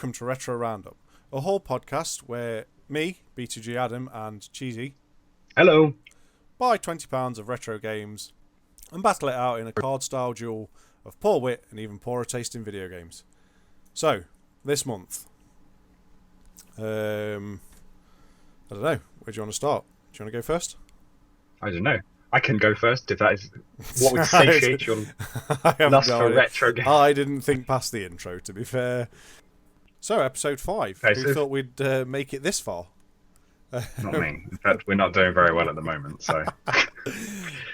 welcome to Retro Roundup, a whole podcast where me, B2G Adam, and Cheezy Hello. buy £20 of retro games and battle it out in a card-style duel of poor wit and even poorer taste in video games. So, this month, I don't know, where do you want to start? Do you want to go first? I don't know. I can go first if that is what would satiate your lust for retro games. I didn't think past the intro, to be fair. So, episode 5. Okay, Who thought we'd make it this far? Not me. In fact, we're not doing very well at the moment, so...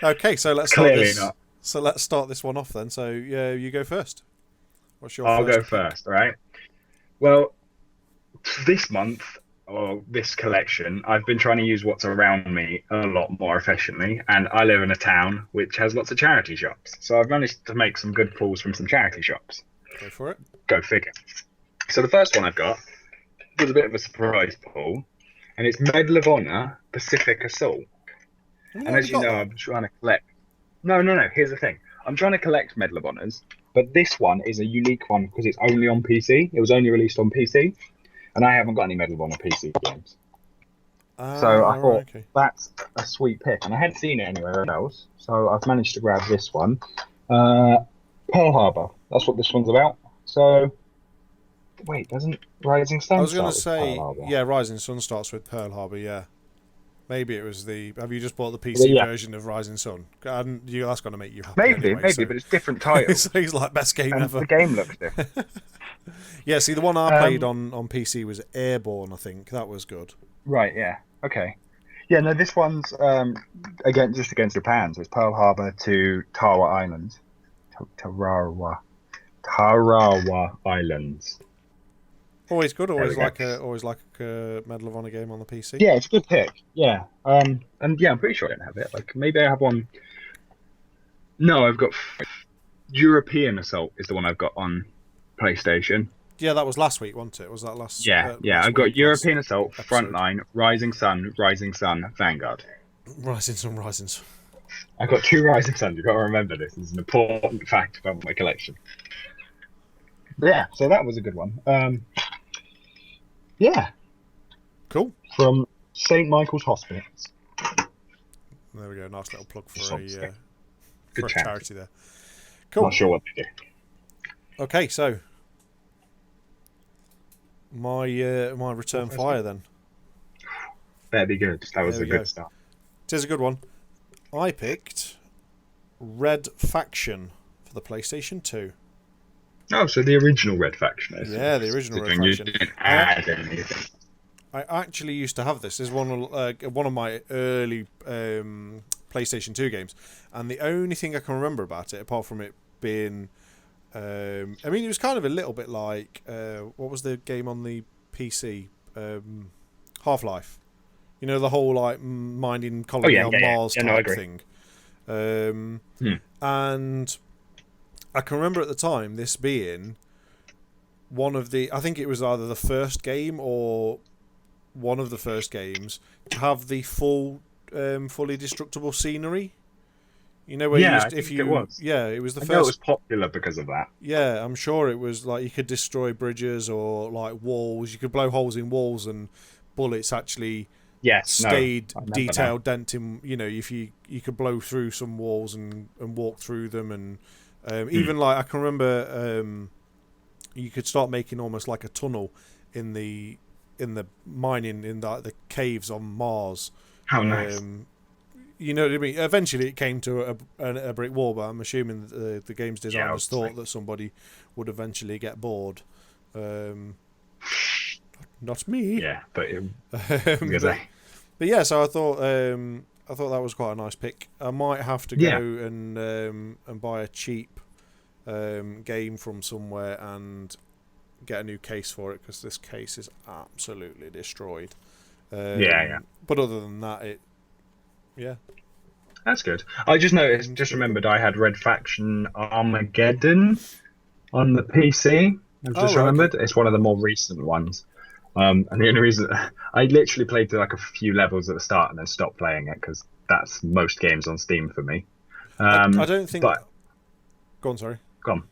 Okay, so let's start Clearly this. not. So let's start this one off then. So, you go first. What's your I'll first go first, all right? Well, this month, or this collection, I've been trying to use what's around me a lot more efficiently, and I live in a town which has lots of charity shops. So I've managed to make some good pulls from some charity shops. Go for it. Go figure. So the first one I've got was a bit of a surprise pull, and it's Medal of Honor Pacific Assault. And as you know, I'm trying to collect... No. Here's the thing. I'm trying to collect Medal of Honors, but this one is a unique one because it's only on PC. It was only released on PC, and I haven't got any Medal of Honor PC games. So I thought that's a sweet pick, and I hadn't seen it anywhere else, so I've managed to grab this one. Pearl Harbor. That's what this one's about. So, wait, doesn't Rising Sun? I was going to say, yeah, Rising Sun starts with Pearl Harbor. Yeah. Maybe it was the... Have you just bought the PC version of Rising Sun? That's going to make you happy. Maybe, anyway, but it's different titles. He's like, best game and ever. The game looks different. Yeah, see, the one I played on PC was Airborne, I think. That was good. Right, yeah. Okay. Yeah, no, this one's against Japan. So it's Pearl Harbor to Tarawa Islands. Tarawa Islands. Always good. Always like a Medal of Honor game on the PC. Yeah, it's a good pick. Yeah. And yeah, I'm pretty sure I don't have it. Like maybe I have one. No, I've got European Assault is the one I've got on PlayStation. Yeah, that was last week, wasn't it? Was that last? Yeah. I've got European Assault, Frontline, Rising Sun, Vanguard. Rising Sun. I've got 2 Rising Suns. You've got to remember this. This is an important fact about my collection. Yeah, so that was a good one. Yeah. Cool. From St. Michael's Hospital. There we go. Nice little plug for a good charity there. Cool. Not sure what they do. Okay, so my return fire then. Better be good. That was a good start. It is a good one. I picked Red Faction for the PlayStation 2. Oh, so the original Red Faction. Yeah, the original Red You Faction. didn't add anything. I actually used to have this. This is one of my early PlayStation 2 games, and the only thing I can remember about it, apart from it being, I mean, it was kind of a little bit like what was the game on the PC? Half-Life. You know, the whole like mining colony on Mars type thing. And I can remember at the time this being one of the... I think it was either the first game or one of the first games to have the fully destructible scenery. You know where it was. Yeah, it was the first. It was popular because of that. Yeah, I'm sure it was like you could destroy bridges or like walls. You could blow holes in walls and bullets actually stayed detailed denting. You know, if you could blow through some walls and walk through them, and even like I can remember you could start making almost like a tunnel in the mining in the caves on Mars. How nice. You know what I mean? Eventually it came to a brick wall, but I'm assuming that the game's designers thought that somebody would eventually get bored. Not me. Yeah, but yeah, so I thought that was quite a nice pick. I might have to go and buy a cheap game from somewhere and get a new case for it, because this case is absolutely destroyed. But other than that, that's good. I just remembered I had Red Faction Armageddon on the PC. I've just remembered. It's one of the more recent ones. And the only reason I literally played like a few levels at the start and then stopped playing it, because that's most games on Steam for me. I don't think. Go on, sorry. Go on.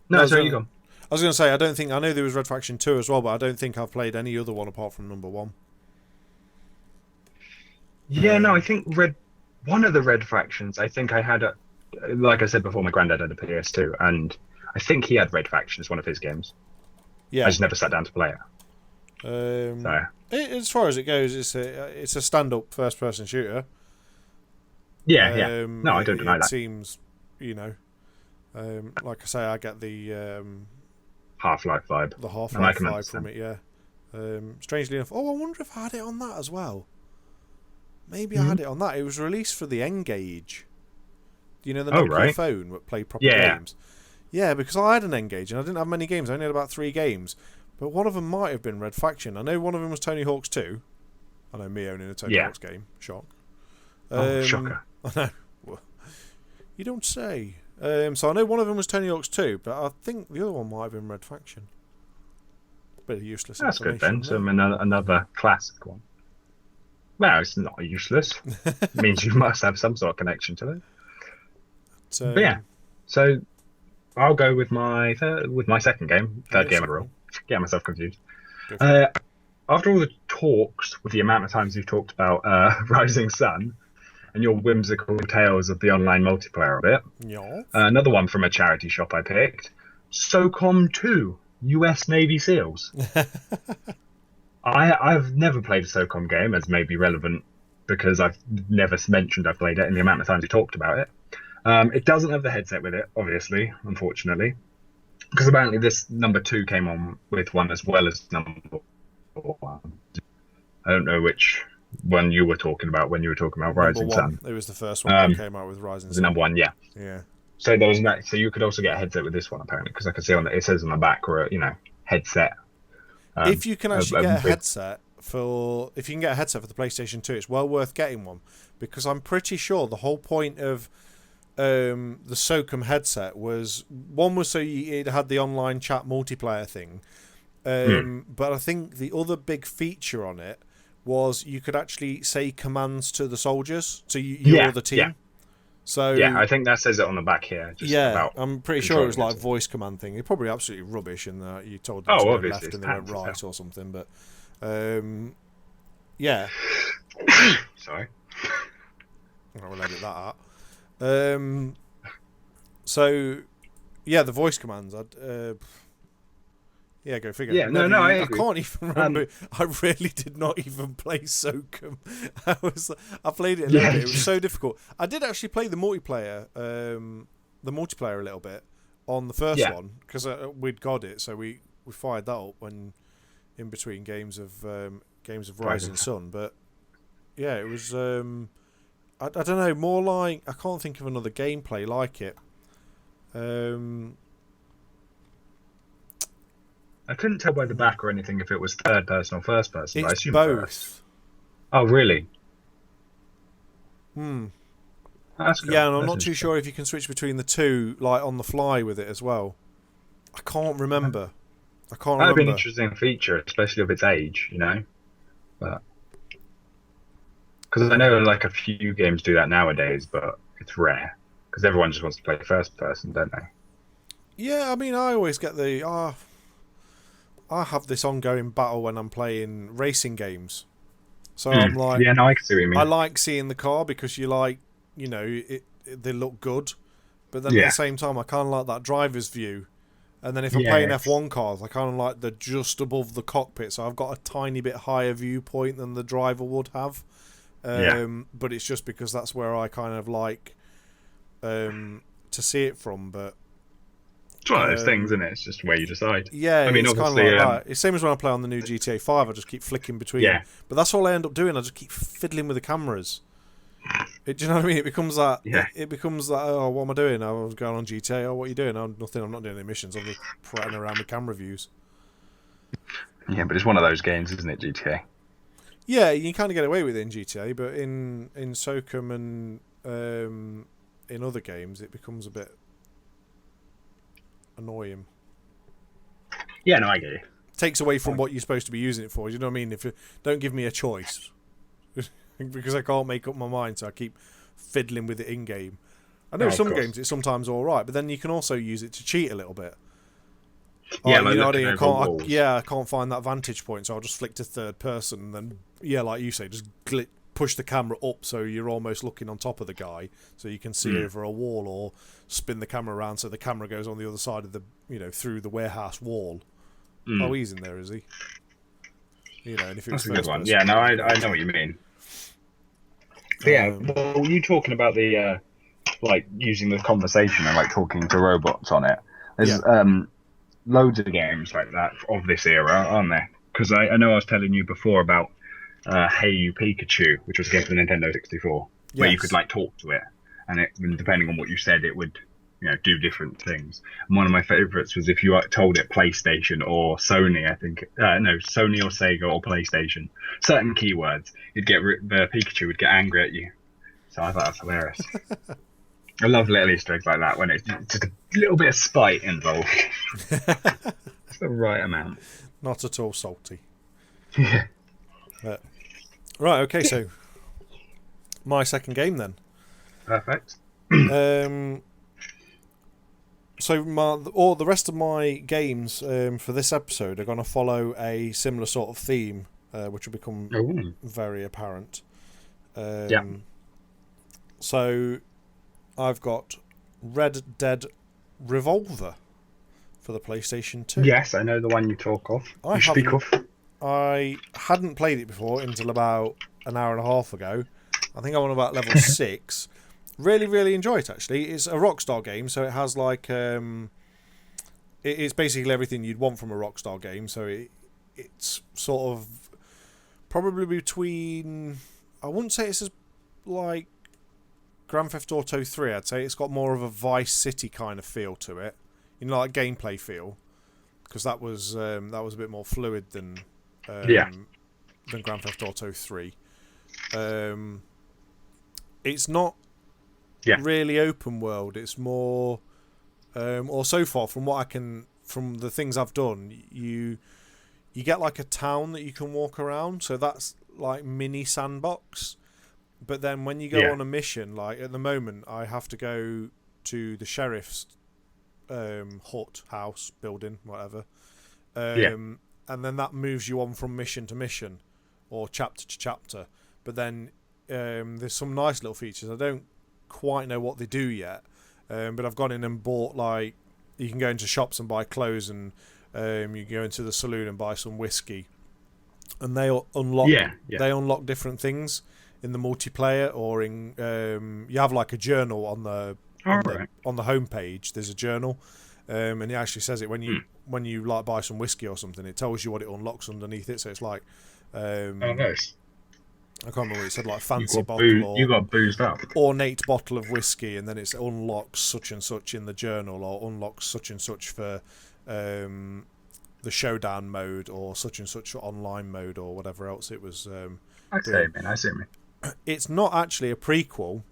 No, sorry, you go on. was going to say, I know there was Red Faction 2 as well, but I don't think I've played any other one apart from number 1. Yeah, no, I think one of the Red Factions, I think I had like I said before, my granddad had a PS2, and I think he had Red Faction as one of his games. Yeah. I just never sat down to play it. As far as it goes, it's a stand-up first-person shooter. Yeah. No, I don't deny that. It seems, like I say, I get the Half-Life vibe. The Half-Life vibe from it, yeah. Strangely enough, I wonder if I had it on that as well. Maybe I had it on that. It was released for the N-Gage. The Nokia phone that played proper games. Yeah, because I had an N-Gage and I didn't have many games. I only had about 3 games. But one of them might have been Red Faction. I know one of them was Tony Hawk's 2. I know me owning a Tony Hawk's game. Shock. Shocker. I know. Well, you don't say. So I know one of them was Tony Hawk's 2, but I think the other one might have been Red Faction. Bit of useless That's good then. So another classic one. Well, it's not useless. It means you must have some sort of connection to it. But yeah. So I'll go with my second game, third game in a row. Get myself confused. After all the talks, with the amount of times you've talked about Rising Sun and your whimsical tales of the online multiplayer of it, another one from a charity shop I picked, SOCOM 2, US Navy SEALs. I've never played a SOCOM game, as may be relevant because I've never mentioned I've played it in the amount of times you talked about it. It doesn't have the headset with it, obviously, unfortunately. Because apparently this number 2 came on with one as well as number 1. I don't know which one you were talking about when you were talking about Rising Sun. It was the first one that came out with Rising Sun. The number 1, yeah. Yeah. So there was that. So you could also get a headset with this one apparently, because I can see it says on the back, or headset. If you can actually get a headset for the PlayStation 2, it's well worth getting one, because I'm pretty sure the whole point of the SOCOM headset was so it had the online chat multiplayer thing, but I think the other big feature on it was you could actually say commands to the soldiers, so you're the team. Yeah. So I think that says it on the back here. I'm pretty sure it was like a voice command thing. It's probably absolutely rubbish, and you told them to go left and they went right or something. But yeah. Sorry. I'll edit that out. So yeah, the voice commands. Yeah, go figure. Yeah, I can't even remember. I really did not even play SOCOM. I played it a little bit. It was so difficult. I did actually play the multiplayer a little bit on the first one, because we'd got it, so we fired that up when in between games of Rising Sun. But yeah, it was I don't know, more like, I can't think of another gameplay like it. I couldn't tell by the back or anything if it was third person or first person. It's I assume both. First. Oh, really? That's cool. Yeah, and I'm not too sure if you can switch between the two, like on the fly with it as well. I can't remember. That'd be an interesting feature, especially of its age, But because I know like a few games do that nowadays, but it's rare because everyone just wants to play first person, don't they? Yeah, I mean, I always get I have this ongoing battle when I'm playing racing games. So I'm like, yeah, no, I can see what you mean. I like seeing the car because you like, they look good, but then at the same time, I kind of like that driver's view. And then if I'm playing F1 cars, I kind of like the just above the cockpit, so I've got a tiny bit higher viewpoint than the driver would have. But it's just because that's where I kind of like to see it from. But it's one of those things, isn't it? It's just where you decide. Yeah, I mean, it's kind of like that. It's same as when I play on the new GTA 5. I just keep flicking between. Yeah. But that's all I end up doing. I just keep fiddling with the cameras. Do you know what I mean? It becomes that. Yeah. It becomes that. Oh, what am I doing? I was going on GTA. Oh, what are you doing? Oh, nothing. I'm not doing any missions. I'm just prattling around with camera views. Yeah, but it's one of those games, isn't it? GTA. Yeah, you kind of get away with it in GTA, but in SOCOM and in other games, it becomes a bit annoying. Yeah, no, I get it. Takes away from what you're supposed to be using it for. You know what I mean? If you don't give me a choice, because I can't make up my mind, so I keep fiddling with it in game. I know some games it's sometimes all right, but then you can also use it to cheat a little bit. Yeah, like, like you know what I looking mean? over walls. I can't find that vantage point, so I'll just flick to third person, and then like you say, just push the camera up so you're almost looking on top of the guy, so you can see over a wall, or spin the camera around so the camera goes on the other side of the, through the warehouse wall. Oh, he's in there, is he? And if it was That's a good one. person, Yeah, no, I know what you mean. But yeah, well, you talking about the like using the conversation and like talking to robots on it. There's loads of games like that of this era, aren't there? Because I know I was telling you before about Hey You Pikachu, which was a game for the Nintendo 64, where you could like talk to it, and depending on what you said, it would do different things. And one of my favorites was if you told it PlayStation or Sony, I think no, Sony or Sega or PlayStation, certain keywords, you'd get the Pikachu would get angry at you. So I thought that's hilarious. I love little Easter eggs like that when it's just a little bit of spite involved. It's the right amount. Not at all salty. Yeah. Right, okay, so my second game then. Perfect. So the rest of my games for this episode are going to follow a similar sort of theme, which will become very apparent. So I've got Red Dead Revolver for the PlayStation 2. Yes, I know the one you talk of. I hadn't played it before until about an hour and a half ago. I think I'm on about level 6. Really, really enjoy it, actually. It's a Rockstar game, so it has like... it's basically everything you'd want from a Rockstar game, so it's sort of probably between... I wouldn't say it's as like Grand Theft Auto 3, I'd say. It's got more of a Vice City kind of feel to it. Like gameplay feel. Because that was a bit more fluid than Grand Theft Auto 3. It's not really open world. It's more, or so far from the things I've done, you get like a town that you can walk around. So that's like mini sandbox. But then when you go on a mission, like at the moment, I have to go to the sheriff's hut, house, building, whatever. And then that moves you on from mission to mission or chapter to chapter. But then there's some nice little features. I don't quite know what they do yet, but I've gone in and bought, like, you can go into shops and buy clothes, and you can go into the saloon and buy some whiskey, and they unlock different things in the multiplayer, or in you have like a journal on the homepage. There's a journal. And it actually says it when you like buy some whiskey or something. It tells you what it unlocks underneath it. So it's like, nice. I can't remember what it said, like fancy bottle or you got boozed up, ornate bottle of whiskey, and then it unlocks such and such in the journal, or unlocks such and such for the showdown mode, or such and such online mode, or whatever else it was. I see me. It's not actually a prequel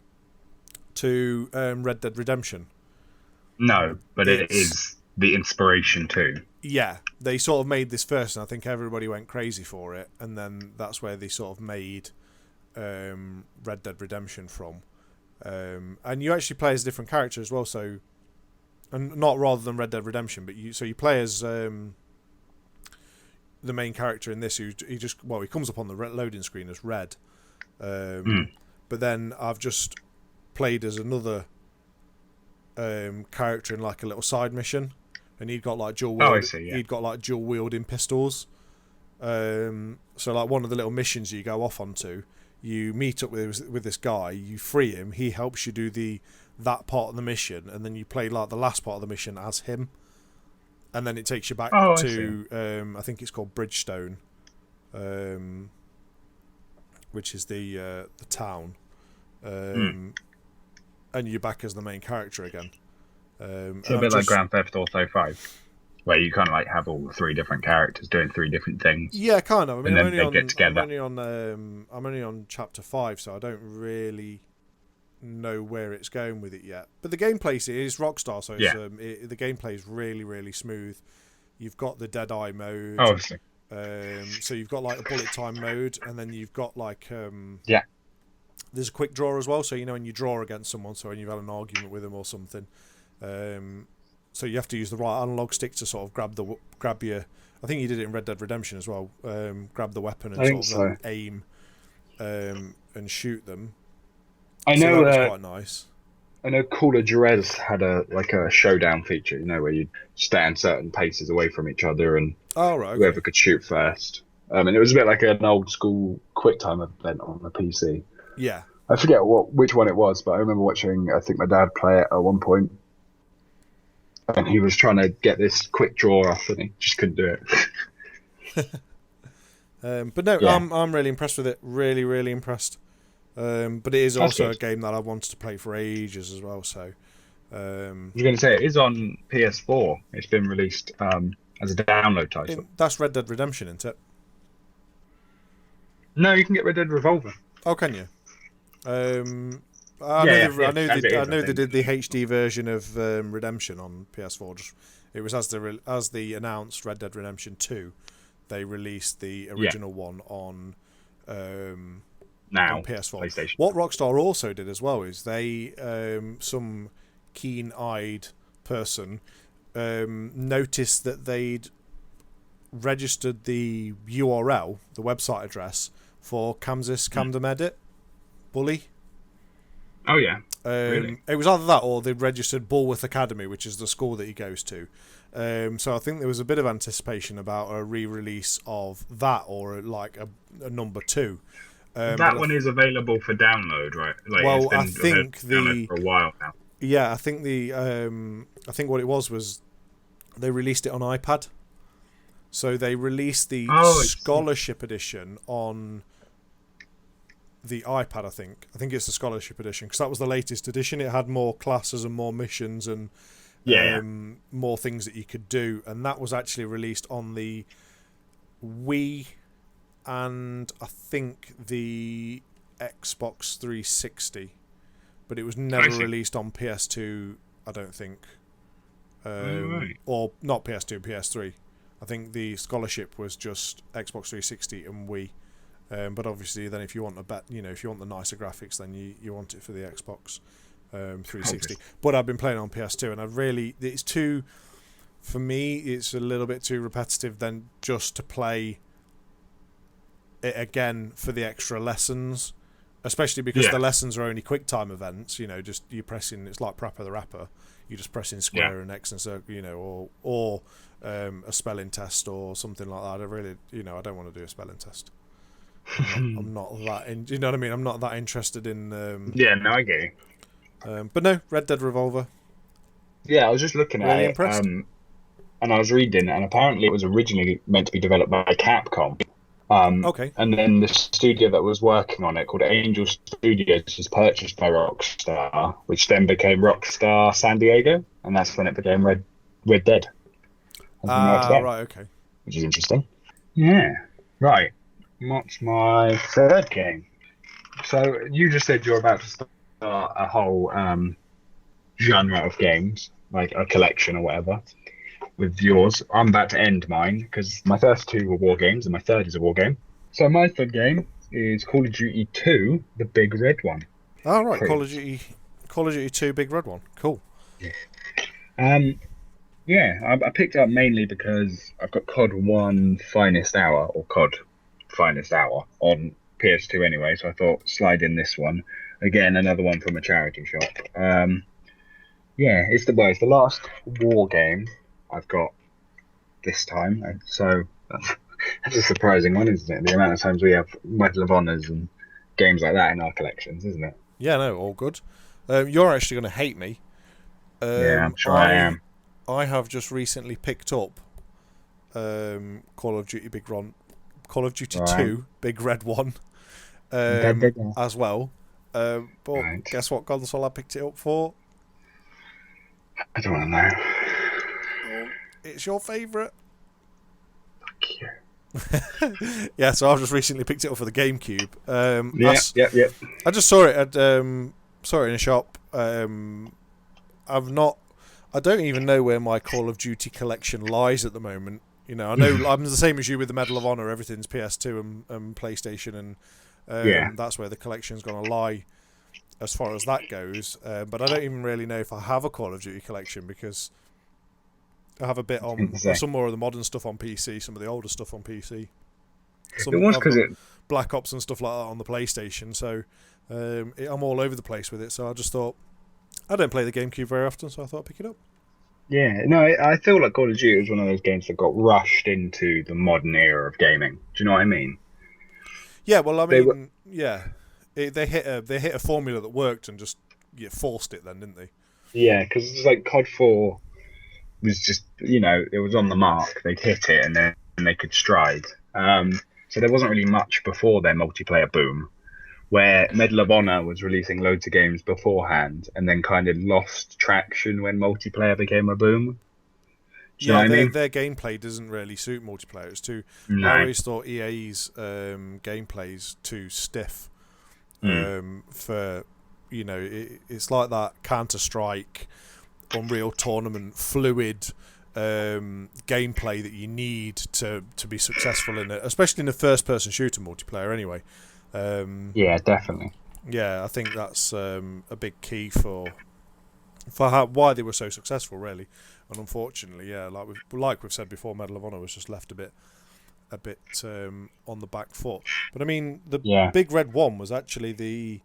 to Red Dead Redemption. No, but it is the inspiration too. Yeah, they sort of made this first, and I think everybody went crazy for it, and then that's where they sort of made Red Dead Redemption from. And you actually play as a different character as well, so, and not rather than Red Dead Redemption, but you play as the main character in this. He comes up on the loading screen as Red, but then I've just played as another character in like a little side mission, and he'd got like he'd got like dual wielding pistols. So like one of the little missions you go off onto, you meet up with this guy, you free him, he helps you do that part of the mission, and then you play like the last part of the mission as him, and then it takes you back to I think it's called Bridgestone, which is the town, and you're back as the main character again. So a bit like Grand Theft Auto 5, where you kind of like have all the 3 different characters doing 3 different things. Yeah, kind of. I mean, and then they get together. I'm only on chapter 5, so I don't really know where it's going with it yet. But the gameplay is Rockstar, so it's, the gameplay is really, really smooth. You've got the Deadeye mode. Obviously. So you've got like a bullet time mode, and then you've got like there's a quick draw as well. So when you draw against someone, so when you've had an argument with them or something. So so you have to use the right analog stick to sort of grab your. I think you did it in Red Dead Redemption as well. Grab the weapon and sort of then aim and shoot them. I know so that was quite nice. I know Call of Duty had a showdown feature, where you stand certain paces away from each other and whoever could shoot first. And it was a bit like an old school QuickTime event on the PC. Yeah. I forget which one it was, but I remember watching, I think my dad play it at one point. And he was trying to get this quick draw off and he just couldn't do it. But no, yeah. I'm really impressed with it. Really, really impressed. But it is also a game that I wanted to play for ages as well. So I was going to say, it is on PS4. It's been released as a download title. That's Red Dead Redemption, isn't it? No, you can get Red Dead Revolver. Oh, can you? I know they did the HD version of Redemption on PS4. It was as the announced Red Dead Redemption 2, they released the original one on now PS4. PlayStation. What Rockstar also did as well is they some keen-eyed person noticed that they'd registered the URL, the website address for Camden Edit Bully. Oh yeah. Really? It was either that or they'd registered Bulworth Academy, which is the school that he goes to. So I think there was a bit of anticipation about a re-release of that, or like a number 2. That one is available for download, right? Well, I think for a while now. Yeah, I think I think what it was they released it on iPad. So they released the Scholarship Edition on the iPad, I think. I think it's the Scholarship Edition, because that was the latest edition. It had more classes and more missions and more things that you could do. And that was actually released on the Wii and I think the Xbox 360. But it was never released on PS2, I don't think. Or not PS2, PS3. I think the Scholarship was just Xbox 360 and Wii. But obviously, then if you want if you want the nicer graphics, then you want it for the Xbox 360. But I've been playing on PS2, and it's too, for me, it's a little bit too repetitive than just to play it again for the extra lessons, especially because the lessons are only QuickTime events. Just you're pressing. It's like Prapper the Rapper. You're just pressing square and X and circle, or a spelling test or something like that. I don't want to do a spelling test. I'm not that. You know what I mean? I'm not that interested in. No, I get you. But no, Red Dead Revolver. Yeah, I was just looking at it, and I was reading, and apparently it was originally meant to be developed by Capcom. And then the studio that was working on it, called Angel Studios, was purchased by Rockstar, which then became Rockstar San Diego, and that's when it became Red Dead. Right, okay. Which is interesting. Yeah, right. What's my third game? So you just said you're about to start a whole genre of games, like a collection or whatever, with yours. I'm about to end mine because my first 2 were war games and my third is a war game. So my third game is Call of Duty 2, the Big Red one. Oh, right. Call of Duty 2, Big Red one. Cool. Yeah. I picked it up mainly because I've got COD 1 Finest Hour, or COD Finest Hour on PS2 anyway, so I thought slide in this one. Again, another one from a charity shop. It's the last war game I've got this time, and so that's a surprising one, isn't it? The amount of times we have Medal of Honors and games like that in our collections, isn't it? Yeah, no, all good. You're actually going to hate me. I'm sure I am. I have just recently picked up Call of Duty 2 Big Red one as well. But guess what console I picked it up for? I don't want to know. It's your favourite. Fuck you. Yeah, so I've just recently picked it up for the GameCube. Yep. I just saw it in a shop. I don't even know where my Call of Duty collection lies at the moment. I know I'm the same as you with the Medal of Honor. Everything's PS2 and PlayStation, and that's where the collection's going to lie as far as that goes. But I don't even really know if I have a Call of Duty collection because I have a bit on some more of the modern stuff on PC, some of the older stuff on PC. It was because Black Ops and stuff like that on the PlayStation, so I'm all over the place with it. So I just thought, I don't play the GameCube very often, so I thought I'd pick it up. Yeah, no, I feel like Call of Duty was one of those games that got rushed into the modern era of gaming. Do you know what I mean? Yeah, well, I mean, they hit a formula that worked and just forced it then, didn't they? Yeah, because it's like COD 4 was just, it was on the mark. They'd hit it and then they could stride. So there wasn't really much before their multiplayer boom, where Medal of Honor was releasing loads of games beforehand and then kind of lost traction when multiplayer became a boom. Their gameplay doesn't really suit multiplayer. It's too. No. I always thought EA's gameplay's too stiff for, it's like that Counter-Strike, Unreal Tournament, fluid gameplay that you need to be successful in it, especially in a first-person shooter multiplayer. Anyway. Yeah, definitely. Yeah, I think that's a big key for why they were so successful, really. And unfortunately, yeah, like we've said before, Medal of Honor was just left a bit on the back foot. But I mean, the Big Red One was actually the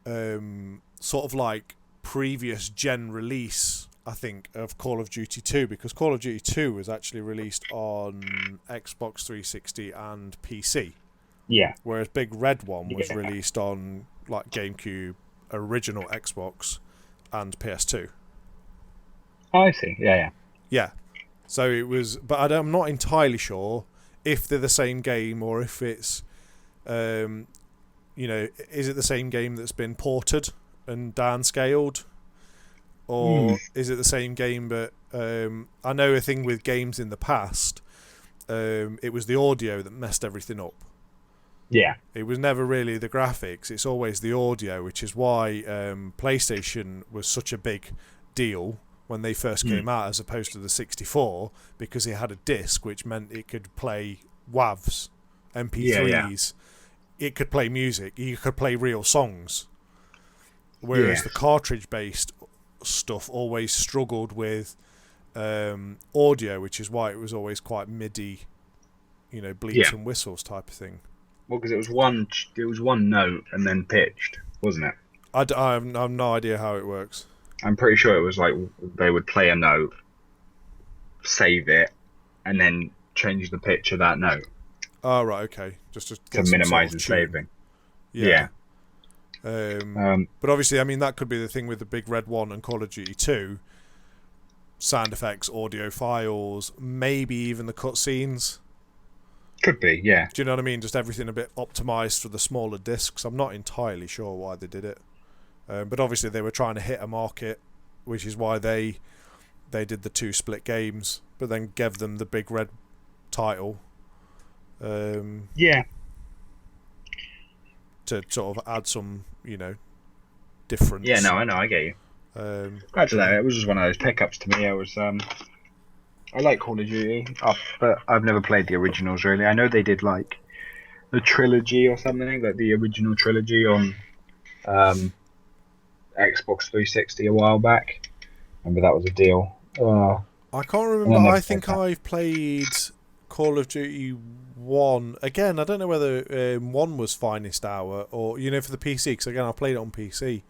sort of like previous gen release, I think, of Call of Duty 2, because Call of Duty 2 was actually released on Xbox 360 and PC. Yeah. Whereas Big Red One was released on like GameCube, original Xbox, and PS2. Oh, I see. Yeah. Yeah. So it was, but I'm not entirely sure if they're the same game or if it's, is it the same game that's been ported and downscaled, or is it the same game? But I know a thing with games in the past, it was the audio that messed everything up. Yeah. It was never really the graphics. It's always the audio, which is why PlayStation was such a big deal when they first came out, as opposed to the 64, because it had a disc, which meant it could play WAVs, MP3s. Yeah. It could play music. You could play real songs. Whereas the cartridge-based stuff always struggled with audio, which is why it was always quite MIDI, bleeps and whistles type of thing. Well, because it was one note and then pitched, wasn't it? I have no idea how it works. I'm pretty sure it was like they would play a note, save it, and then change the pitch of that note. Oh, right, okay. Just to minimise the saving. Yeah. But obviously, I mean, that could be the thing with the Big Red One and Call of Duty 2. Sound effects, audio files, maybe even the cutscenes. Could be, yeah. Do you know what I mean? Just everything a bit optimised for the smaller discs. I'm not entirely sure why they did it. But obviously they were trying to hit a market, which is why they did the 2 split games, but then gave them the Big Red title. Yeah. To sort of add some, difference. Yeah, no, I know, I get you. I don't know, it was just one of those pickups to me. I like Call of Duty, but I've never played the originals, really. I know they did, like, the trilogy or something, like the original trilogy on Xbox 360 a while back. Remember that was a deal. I can't remember. I think I've played Call of Duty 1. Again, I don't know whether 1 was Finest Hour or, for the PC, because again, I played it on PC.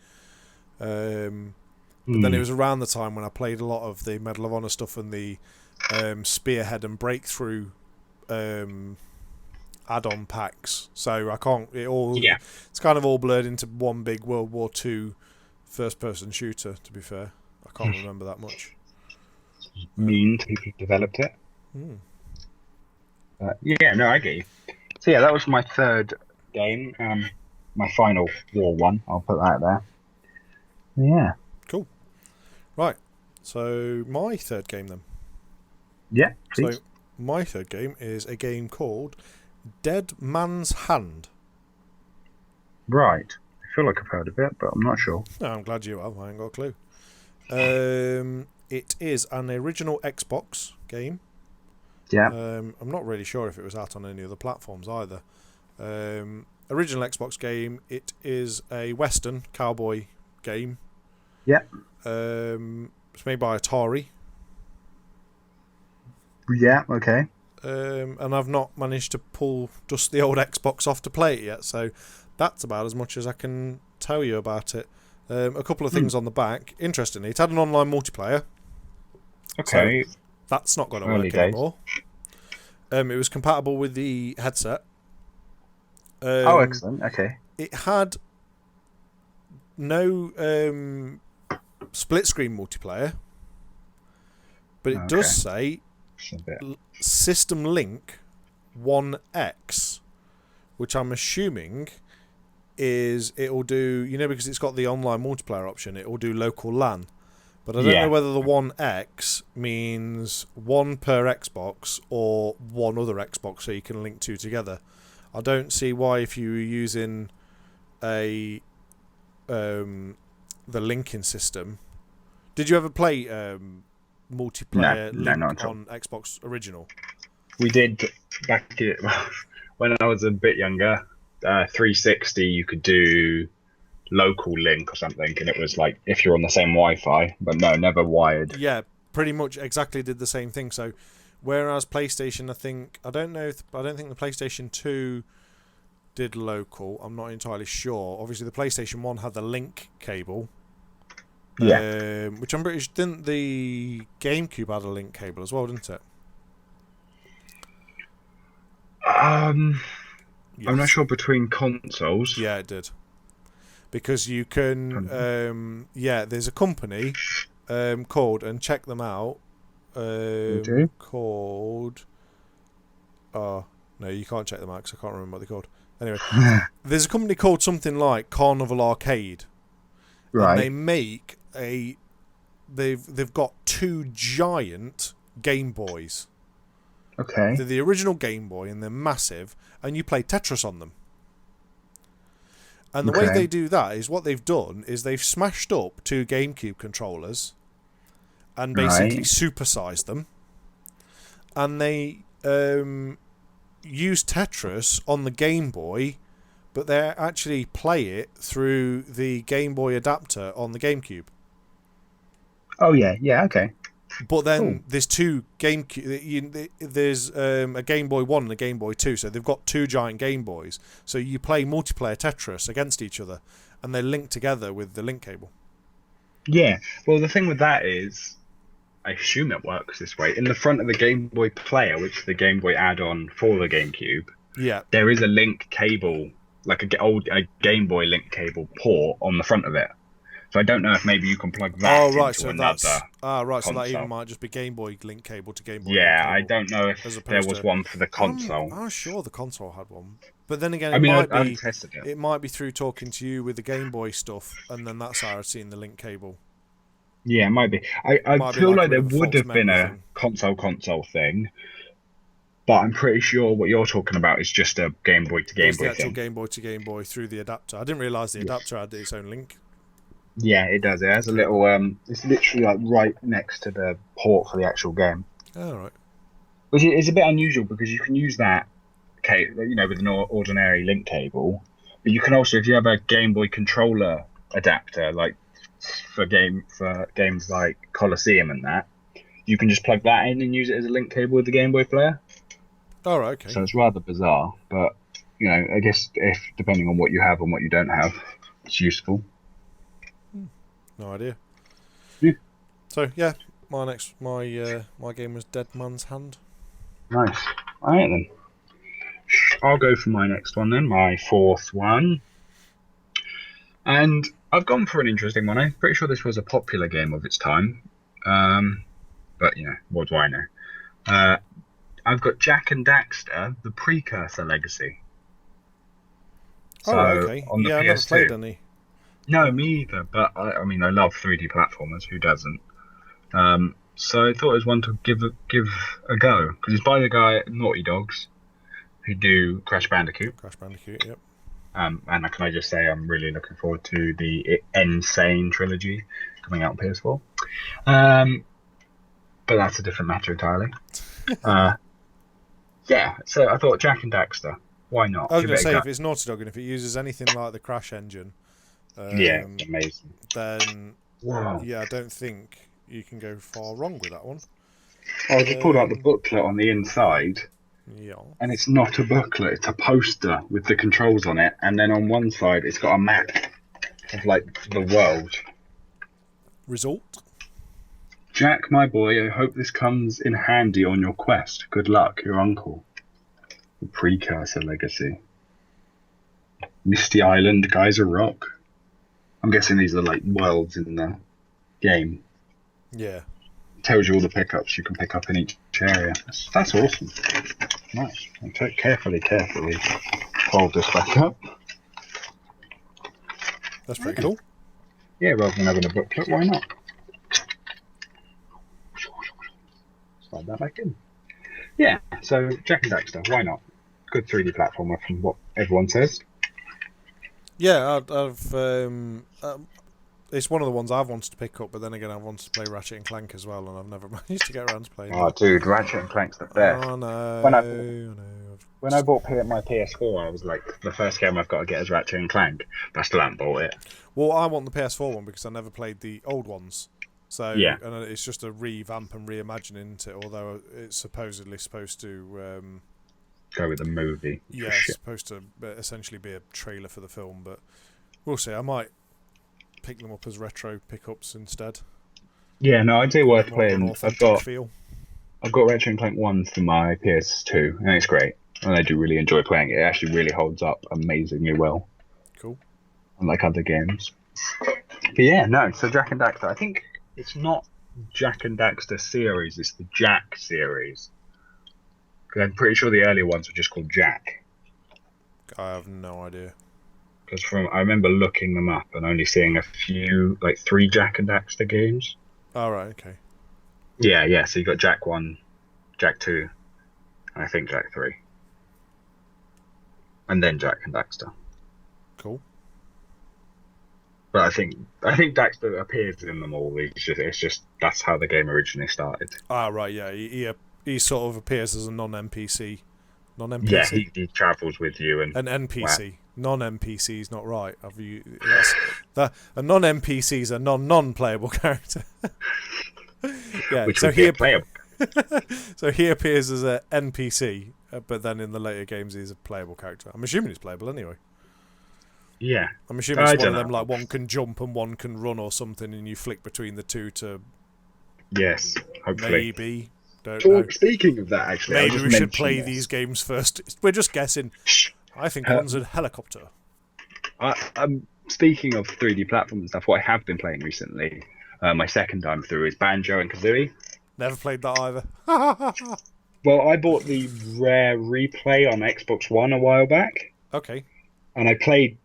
But then it was around the time when I played a lot of the Medal of Honor stuff and the Spearhead and Breakthrough add-on packs. So I can't. It's kind of all blurred into one big World War II first-person shooter. To be fair, I can't remember that much. Mean to people who developed it. Yeah, no, I get you. So yeah, that was my third game. My final war one. I'll put that there. Yeah. Cool. Right. So my third game then. Yeah, please. So my third game is a game called Dead Man's Hand. Right. I feel like I've heard of it, but I'm not sure. No, I'm glad you have. I ain't got a clue. It is an original Xbox game. Yeah. I'm not really sure if it was out on any other platforms either. Original Xbox game. It is a Western cowboy game. Yeah. It's made by Atari. Yeah, okay. And I've not managed to dust the old Xbox off to play it yet, so that's about as much as I can tell you about it. A couple of things on the back. Interestingly, it had an online multiplayer. Okay. So that's not going to Early work days. anymore. It was compatible with the headset. Oh, excellent. Okay. It had no split screen multiplayer, but it does say System Link 1X, which I'm assuming is it'll do, because it's got the online multiplayer option, it will do local LAN. But I don't know whether the 1X means one per Xbox or one other Xbox so you can link two together. I don't see why, if you were using the linking system. Did you ever play multiplayer link on Xbox Original? We did back when I was a bit younger. 360, you could do local link or something, and it was like if you're on the same Wi-Fi, but no, never wired. Yeah, pretty much exactly did the same thing. So, whereas PlayStation, I don't think the PlayStation 2 did local. I'm not entirely sure. Obviously, the PlayStation 1 had the link cable. Yeah. Which I'm pretty sure, didn't the GameCube had a link cable as well, didn't it? Yes. I'm not sure between consoles. Yeah, it did. Because you can, there's a company called, and check them out, called, oh, no, you can't check them out because I can't remember what they're called. Anyway, there's a company called something like Carnival Arcade. Right. And they make they've got two giant Game Boys. Okay. They're the original Game Boy, and they're massive, and you play Tetris on them. And the way they do that is, what they've done is they've smashed up two GameCube controllers and basically supersized them. And they use Tetris on the Game Boy, but they actually play it through the Game Boy adapter on the GameCube. Oh, yeah, okay. But then there's two GameCube. There's a Game Boy 1 and a Game Boy 2, so they've got two giant Game Boys. So you play multiplayer Tetris against each other, and they link together with the link cable. Yeah, well, the thing with that is, I assume it works this way. In the front of the Game Boy player, which is the Game Boy add-on for the GameCube, there is a link cable, like a Game Boy link cable port on the front of it. So I don't know if maybe you can plug that into another console. So that even might just be Game Boy link cable to Game Boy. Yeah, link cable, I don't know if there was one for the console. I'm sure the console had one, but then again, I tested it. It might be through talking to you with the Game Boy stuff, and then that's how I've seen the link cable. Yeah, it might be. I feel like there would have been a console thing, but I'm pretty sure what you're talking about is just a Game Boy to Game Boy thing. It's the actual Game Boy to Game Boy through the adapter. I didn't realise the adapter had its own link. Yeah, it does. It has a little. It's literally like right next to the port for the actual game. Oh, right. Which is a bit unusual because you can use that, with an ordinary link cable, but you can also, if you have a Game Boy controller adapter, like for games like Colosseum and that, you can just plug that in and use it as a link cable with the Game Boy player. Oh, right, okay. So it's rather bizarre, but I guess if depending on what you have and what you don't have, it's useful. No idea. Yeah. So my game was Dead Man's Hand. Nice. All right then. I'll go for my next one then, my fourth one. And I've gone for an interesting one. I'm pretty sure this was a popular game of its time. But what do I know? I've got Jak and Daxter, the Precursor Legacy. So, okay. On the PS2. I've never played any. No, me either. But I love 3D platformers. Who doesn't? So I thought it was one to give a go because it's by the guy at Naughty Dogs, who do Crash Bandicoot. Yep. And can I just say I'm really looking forward to the Insane trilogy coming out on PS4. But that's a different matter entirely. Yeah. So I thought Jak and Daxter. Why not? I was going to say, if it's Naughty Dog and if it uses anything like the Crash engine, amazing. Then I don't think you can go far wrong with that one. I just pulled out the booklet on the inside. Yeah. And it's not a booklet, it's a poster with the controls on it. And then on one side, it's got a map of, like, the world. Result? Jack, my boy, I hope this comes in handy on your quest. Good luck, your uncle. The Precursor Legacy. Misty Island, Geyser Rock. I'm guessing these are, like, worlds in the game. Yeah. It tells you all the pickups you can pick up in each area. That's awesome. Nice. I'll take carefully fold this back up. That's pretty cool. Yeah, rather than having a booklet, why not? Slide that back in. Yeah, so Jack and Daxter, why not? Good 3D platformer from what everyone says. Yeah, it's one of the ones I've wanted to pick up, but then again, I've wanted to play Ratchet and Clank as well, and I've never managed to get around to playing. Oh, dude, Ratchet and Clank's the best. Oh no! When I bought my PS4, I was like, the first game I've got to get is Ratchet and Clank, but I still haven't bought it. Well, I want the PS4 one because I never played the old ones. So yeah, and it's just a revamp and reimagining it. Although it's supposedly supposed to go with the movie. Yeah, it's supposed to essentially be a trailer for the film, but we'll see. I might pick them up as retro pickups instead. Yeah, no, I'd say worth playing. I've got Ratchet and Clank 1 for my PS2, and it's great. And I do really enjoy playing it. It actually really holds up amazingly well. Cool. Unlike other games. But yeah, no, so Jack and Daxter. I think it's not Jack and Daxter series, it's the Jack series. Because I'm pretty sure the earlier ones were just called Jack. I have no idea. Because I remember looking them up and only seeing a few, like 3 Jack and Daxter games. Oh, right, okay. Yeah, so you got Jack 1, Jack 2, and I think Jack 3. And then Jack and Daxter. Cool. But I think Daxter appears in them all. It's just that's how the game originally started. Ah, right, yeah. He sort of appears as a non-NPC. Non-NPC. Yeah, he travels with you and an NPC. Wow. Non-NPC is not right. A non-NPC is a non-playable character. Yeah, which so would be playable. So he appears as a NPC, but then in the later games he's a playable character. I'm assuming he's playable anyway. Yeah. I'm assuming it's one of them like one can jump and one can run or something, and you flick between the two to. Yes, hopefully. Maybe. Don't know. Speaking of that, actually, maybe we should play these games first. We're just guessing. I think one's a helicopter. I'm speaking of 3D platforms and stuff. What I have been playing recently, my second time through, is Banjo and Kazooie. Never played that either. Well, I bought the Rare Replay on Xbox One a while back. Okay. And I played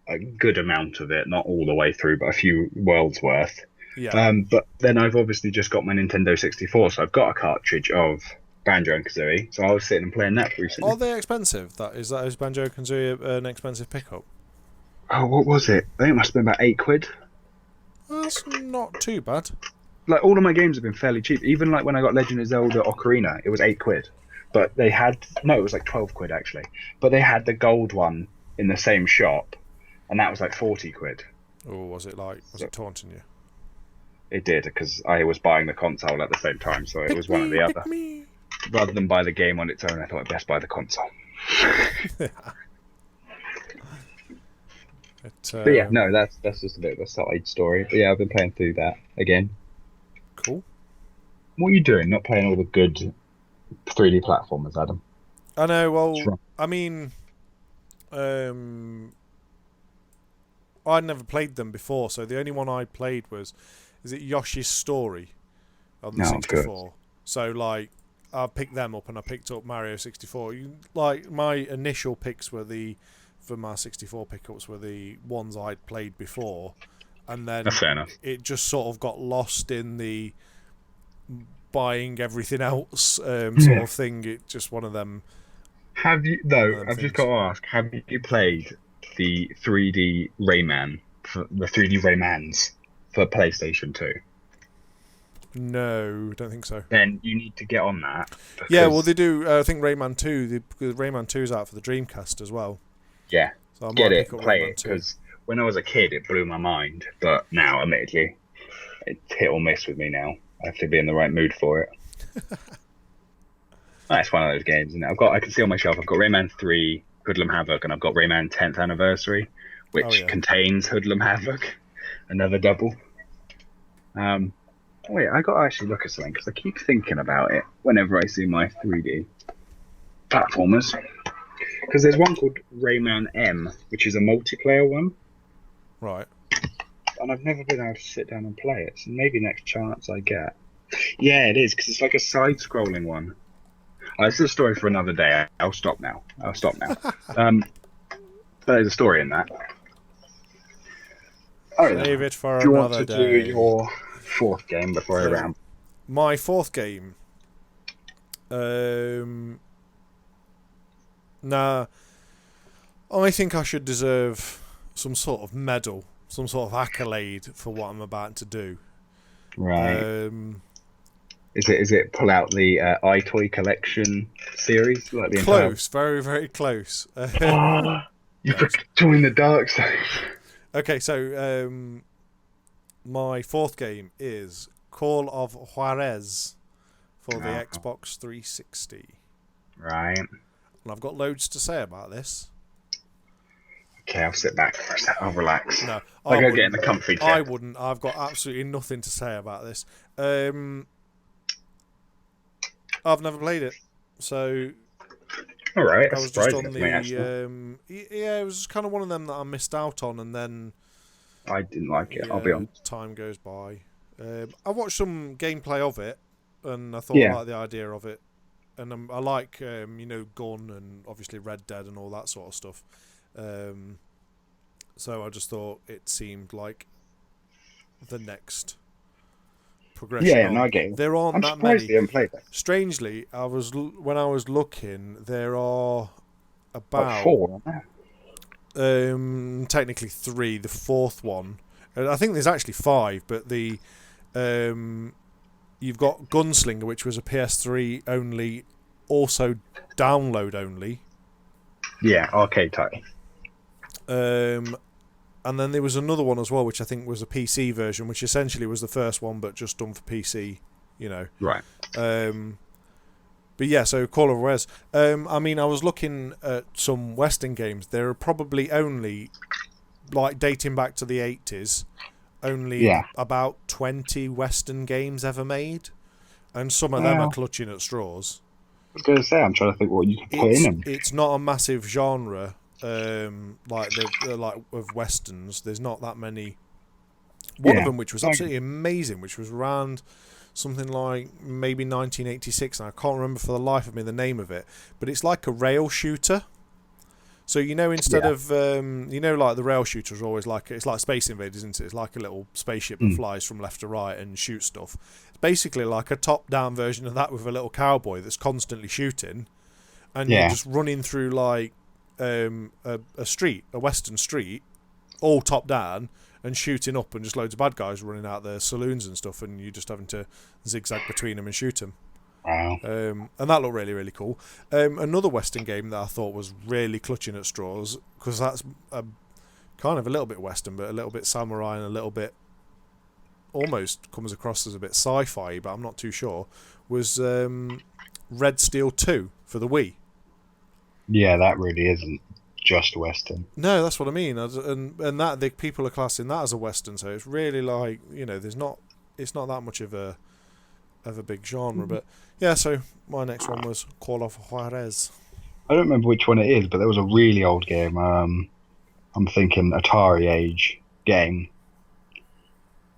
a good amount of it, not all the way through, but a few worlds worth. Yeah. But then I've obviously just got my Nintendo 64, so I've got a cartridge of Banjo and Kazooie. So I was sitting and playing that recently. Are they expensive? Is Banjo and Kazooie an expensive pickup? Oh, what was it? I think it must have been about £8. That's not too bad. Like, all of my games have been fairly cheap. Even like when I got Legend of Zelda Ocarina, it was £8. But they had it was like £12 actually. But they had the gold one in the same shop, and that was like £40. Oh, was it it taunting you? It did, because I was buying the console at the same time, so it was one or the other. Rather than buy the game on its own, I thought I'd best buy the console. But yeah, no, that's just a bit of a side story. But yeah, I've been playing through that again. Cool. What are you doing? Not playing all the good 3D platformers, Adam? I know. Well, I mean, I'd never played them before, so the only one I played was, is it Yoshi's Story on the 64? Good. So like, I picked them up, and I picked up Mario 64. Like, my initial picks for my 64 pickups were the ones I'd played before, and then that's fair enough. It just sort of got lost in the buying everything else sort of thing. It's just one of them. Have you though? I've just got to ask: have you played the 3D Rayman, the 3D Raymans for PlayStation 2? No, don't think so. Then you need to get on that. Yeah, well, they do. I think Rayman 2. Rayman 2 is out for the Dreamcast as well. Yeah, so get it, play it, because when I was a kid, it blew my mind. But now, admittedly, it's hit or miss with me now. I have to be in the right mood for it. That's one of those games, isn't it? I can see on my shelf, I've got Rayman 3, Hoodlum Havoc, and I've got Rayman 10th Anniversary, which contains Hoodlum Havoc, another double. Wait, I got to actually look at something, because I keep thinking about it whenever I see my 3D platformers. Because there's one called Rayman M, which is a multiplayer one. Right. And I've never been able to sit down and play it, so maybe next chance I get. Yeah, it is, because it's like a side-scrolling one. This is a story for another day. I'll stop now. There's a story in that. Save it for another day. Do you want to do your fourth game before I round? My fourth game? Nah. I think I should deserve some sort of medal, some sort of accolade for what I'm about to do. Right. Is it pull out the iToy collection series? Like the close, very, very close. You joined the dark side. Okay, so my fourth game is Call of Juarez for the Xbox 360. Right. And I've got loads to say about this. Okay, I'll sit back for a second. I'll relax. No, I'll go get in the comfy chair. I wouldn't. I've got absolutely nothing to say about this. I've never played it, so. All right. I was just on the. It was kind of one of them that I missed out on, and then. I didn't like it. I'll be honest. Time goes by. I watched some gameplay of it, and I thought I liked the idea of it, and I like Gun and obviously Red Dead and all that sort of stuff. So I just thought it seemed like the next progression. Yeah, no, I get it. There aren't I'm that many. You haven't played that. Strangely, when I was looking, there are about 4. Technically 3. The fourth one, I think there's actually 5, but the you've got Gunslinger, which was a PS3 only, also download only. Yeah, arcade title. And then there was another one as well, which I think was a PC version, which essentially was the first one, but just done for PC, Right. But yeah, so Call of Juarez. I was looking at some Western games. There are probably only, like dating back to the 80s, only about 20 Western games ever made. And some of them are clutching at straws. I was going to say, I'm trying to think what you can put in them. It's not a massive genre. Like of westerns, there's not that many. One of them, which was absolutely amazing, which was around something like maybe 1986, and I can't remember for the life of me the name of it, but it's like a rail shooter. So instead of like the rail shooter is always like, it's like Space Invaders, isn't it? It's like a little spaceship that flies from left to right and shoots stuff. It's basically like a top-down version of that with a little cowboy that's constantly shooting, and you're just running through like a western street, all top down, and shooting up, and just loads of bad guys running out their saloons and stuff, and you just having to zigzag between them and shoot them. Wow. And that looked really, really cool. Another Western game that I thought was really clutching at straws, because that's kind of a little bit Western, but a little bit samurai, and a little bit almost comes across as a bit sci-fi, but I'm not too sure, was Red Steel 2 for the Wii. Yeah, that really isn't just Western. No, that's what I mean, and that the people are classing that as a Western, so it's really like it's not that much of a big genre, but yeah. So my next one was Call of Juarez. I don't remember which one it is, but there was a really old game. I'm thinking Atari age game.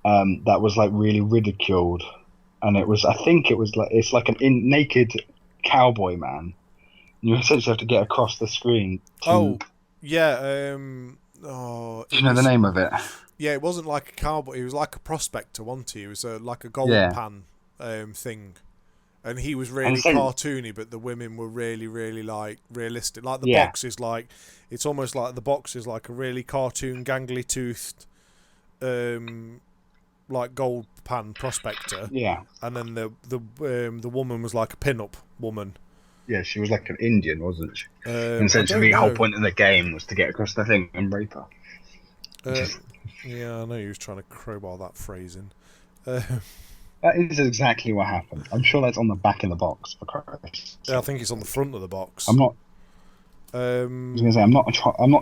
That was like really ridiculed, and I think it's like naked cowboy man. You essentially have to get across the screen. Do you know the name of it? Yeah, it wasn't like a cowboy. It was like a prospector, wasn't he? It was like a gold pan thing, and he was really cartoony, but the women were really, really like realistic. Like the box is like, it's almost like the box is like a really cartoon, gangly toothed, like gold pan prospector. Yeah, and then the woman was like a pin-up woman. Yeah, she was like an Indian, wasn't she? And essentially, the whole point of the game was to get across the thing and rape her. Yeah, I know he was trying to crowbar that phrase in. That is exactly what happened. I'm sure that's on the back of the box, for Christ's sake. I think it's on the front of the box. I'm not. I was gonna say I'm not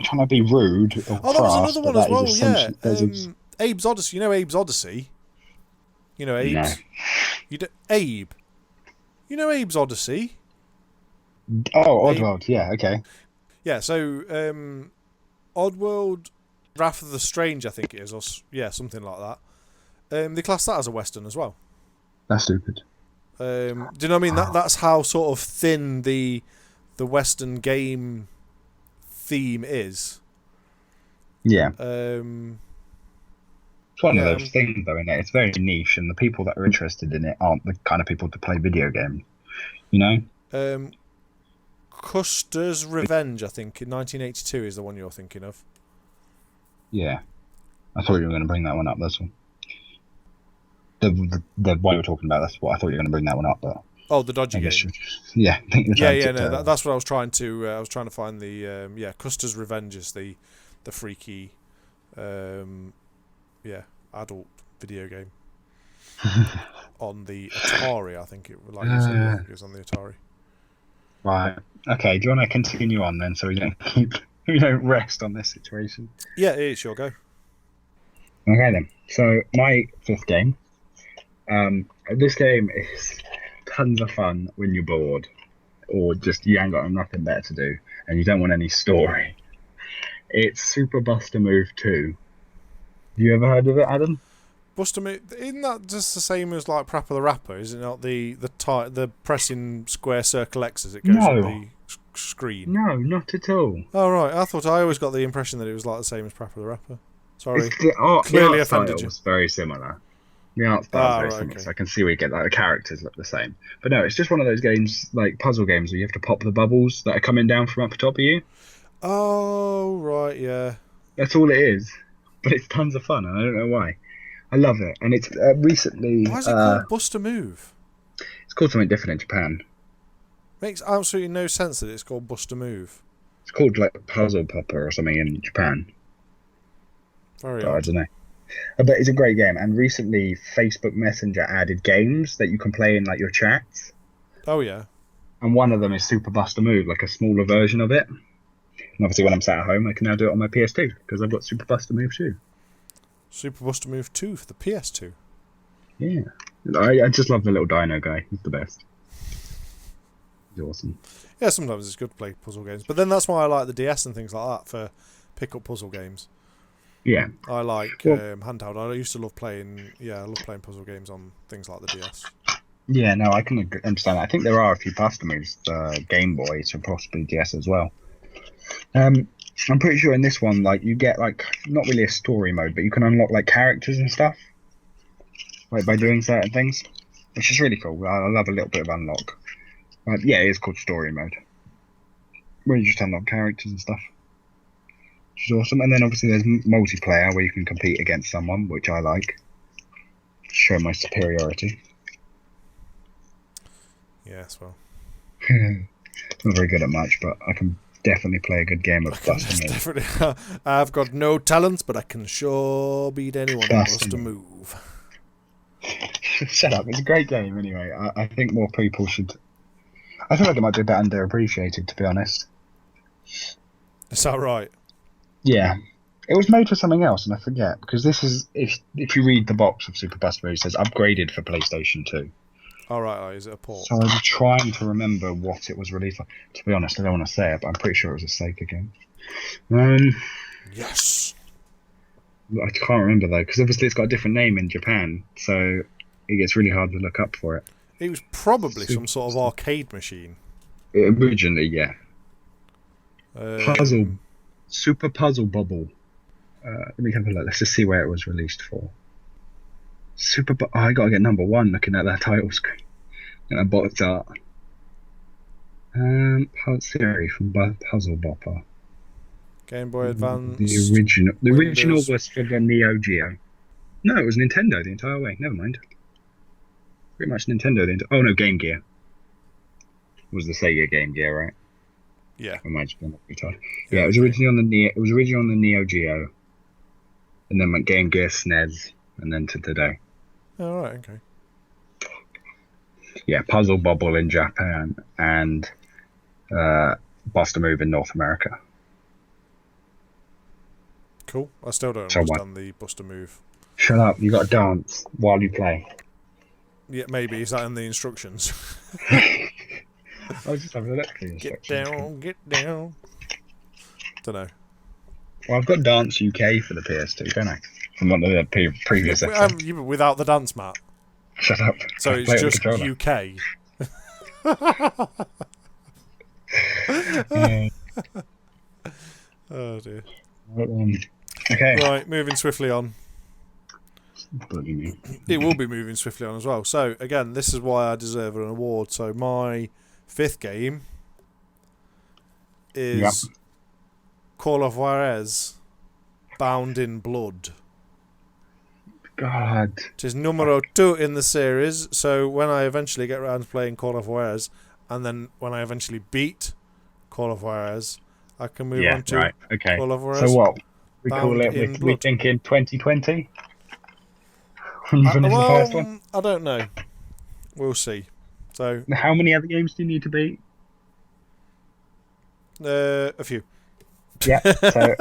trying to be rude or that was crass, another but one as that is well. Yeah, essentially Abe's Odyssey. You know Abe's Odyssey. You know Abe's. No. Abe. You know Abe's Odyssey. Oh, Oddworld. Yeah. Okay. Yeah. So Oddworld, Wrath of the Strange, I think it is, or something like that. They class that as a Western as well. That's stupid. Do you know what I mean? That's how sort of thin the Western game theme is. Yeah. It's one of those things, though, isn't it? It's very niche, and the people that are interested in it aren't the kind of people to play video games. You know? Custer's Revenge, I think, in 1982 is the one you're thinking of. Yeah. I thought you were going to bring that one up, that's all. The one you were talking about, that's what I thought you were going to bring that one up, but... Oh, the dodgy game. Yeah, I think that's what I was trying to. I was trying to find the Custer's Revenge is the freaky, adult video game on the Atari. I think it was on the Atari. Right. Okay. Do you want to continue on then, so we don't rest on this situation? Yeah, it's your go. Okay then. So my fifth game. This game is tons of fun when you're bored, or just you ain't got nothing better to do, and you don't want any story. It's Super Buster Move 2. Have you ever heard of it, Adam? Buster Move, isn't that just the same as like Prapper the Rapper? Is it not the pressing square circle X as it goes on the screen? No, not at all. Oh right, I always got the impression that it was like the same as Prapper the Rapper. Sorry, clearly offended you. It's very similar. The art style is very similar, okay. So I can see where you get that. The characters look the same. But no, it's just one of those games, like puzzle games, where you have to pop the bubbles that are coming down from up top of you. Oh, right, yeah. That's all it is. But it's tons of fun, and I don't know why. I love it. And it's recently... Why is it called Buster Move? It's called something different in Japan. Makes absolutely no sense that it's called Buster Move. It's called like Puzzle Popper or something in Japan. Very odd. I don't know. But it's a great game, and recently Facebook Messenger added games that you can play in like your chats. Oh yeah. And one of them is Super Buster Move, like a smaller version of it. And obviously when I'm sat at home, I can now do it on my PS2, because I've got Super Buster Move 2. Super Buster Move 2 for the PS2. Yeah. I just love the little dino guy. He's the best. He's awesome. Yeah, sometimes it's good to play puzzle games. But then that's why I like the DS and things like that, for pick-up puzzle games. Yeah. I like handheld. I used to love playing puzzle games on things like the DS. Yeah, no, I can understand that. I think there are a few Buster Moves, Game Boy, so possibly DS as well. I'm pretty sure in this one, like, you get, like, not really a story mode, but you can unlock, like, characters and stuff, like, by doing certain things, which is really cool. I love a little bit of unlock. But, yeah, it is called story mode, where you just unlock characters and stuff, which is awesome. And then, obviously, there's multiplayer, where you can compete against someone, which I like, to show my superiority. Yes, well. I'm not very good at much, but I can definitely play a good game of Buster Move. I've got no talents, but I can sure beat anyone at Buster Move. Shut up! It's a great game anyway. I think more people should. I feel like it might be a bit underappreciated, to be honest. Is that right? Yeah, it was made for something else, and I forget, because this is if you read the box of Super Buster Move, it says upgraded for PlayStation 2. All right, is it a port? So I was trying to remember what it was released for. To be honest, I don't want to say it, but I'm pretty sure it was a Sega game. Yes. I can't remember though, because obviously it's got a different name in Japan, so it gets really hard to look up for it. It was probably some sort of arcade machine. Originally, yeah. Super Puzzle Bubble. Let me have a look. Let's just see where it was released for. I gotta get number 1 looking at that title screen and that box art. Theory from Puzzle Bopper. Game Boy Advance. The original was for the Neo Geo. No, it was Nintendo the entire way. Never mind. Pretty much Nintendo oh no, Game Gear. It was the Sega Game Gear, right? Yeah. I might just been retarded. Yeah, it was originally on the Neo Geo, and then went Game Gear, SNES, and then to today. Oh, right, okay. Yeah, Puzzle Bobble in Japan and Bust a Move in North America. Cool. I still don't understand the Bust a Move. Shut up! You got to dance while you play. Yeah, maybe. Is that in the instructions? I was just having a look at the instructions. Get down. Don't know. Well, I've got Dance UK for the PS2, don't I? From one of the previous episodes. Without the dance mat. Shut up. So it's just UK. Oh dear. Okay. Right, moving swiftly on. It will be moving swiftly on as well. So again, this is why I deserve an award. So my 5th game is Call of Juarez Bound in Blood. God. It is numero 2 in the series, so when I eventually get around to playing Call of Juarez, and then when I eventually beat Call of Juarez, I can move on to Call of Juarez. So what? We call it, we think in 2020? When you finish the first one? I don't know. We'll see. So, how many other games do you need to beat? A few. Yeah, so...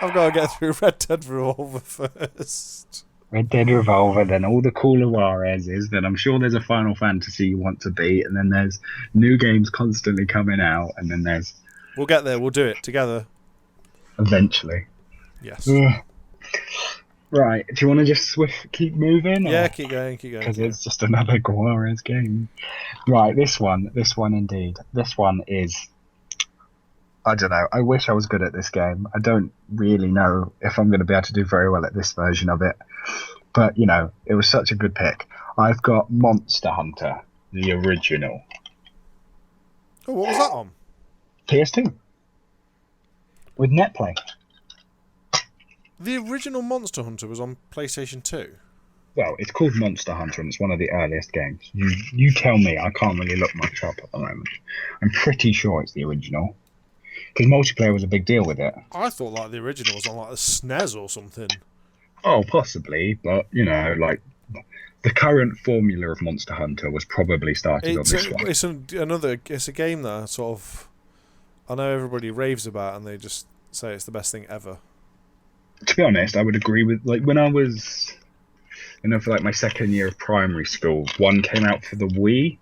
I've got to get through Red Dead Revolver first. Red Dead Revolver, then all the Call of Juarez's, then I'm sure there's a Final Fantasy you want to beat, and then there's new games constantly coming out, and then there's... We'll get there, we'll do it together. Eventually. Yes. Right, do you want to just keep moving? Yeah, keep going. Because it's just another Juarez game. Right, this one indeed. This one is... I don't know. I wish I was good at this game. I don't really know if I'm going to be able to do very well at this version of it. But, you know, it was such a good pick. I've got Monster Hunter, the original. Oh, what was that on? PS2. With NetPlay. The original Monster Hunter was on PlayStation 2? Well, it's called Monster Hunter, and it's one of the earliest games. You tell me. I can't really look much up at the moment. I'm pretty sure it's the original. Because multiplayer was a big deal with it. I thought like the original was on like the SNES or something. Oh, possibly, but you know, like the current formula of Monster Hunter was probably started on this one. It's a game that sort of I know everybody raves about, and they just say it's the best thing ever. To be honest, I would agree with like when I was, for like my second year of primary school, one came out for the Wii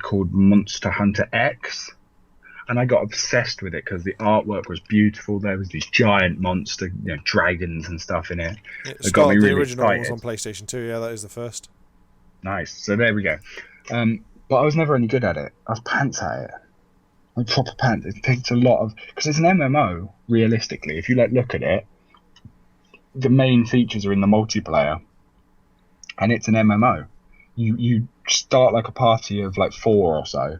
called Monster Hunter X. And I got obsessed with it because the artwork was beautiful. There was these giant monster, dragons and stuff in it. It got me really original excited. Was on PlayStation 2. Yeah, that is the first. Nice. So there we go. But I was never any good at it. I was pants at it. Like proper pants. It takes a lot of... Because it's an MMO, realistically. If you look at it, the main features are in the multiplayer. And it's an MMO. You start like a party of like 4 or so.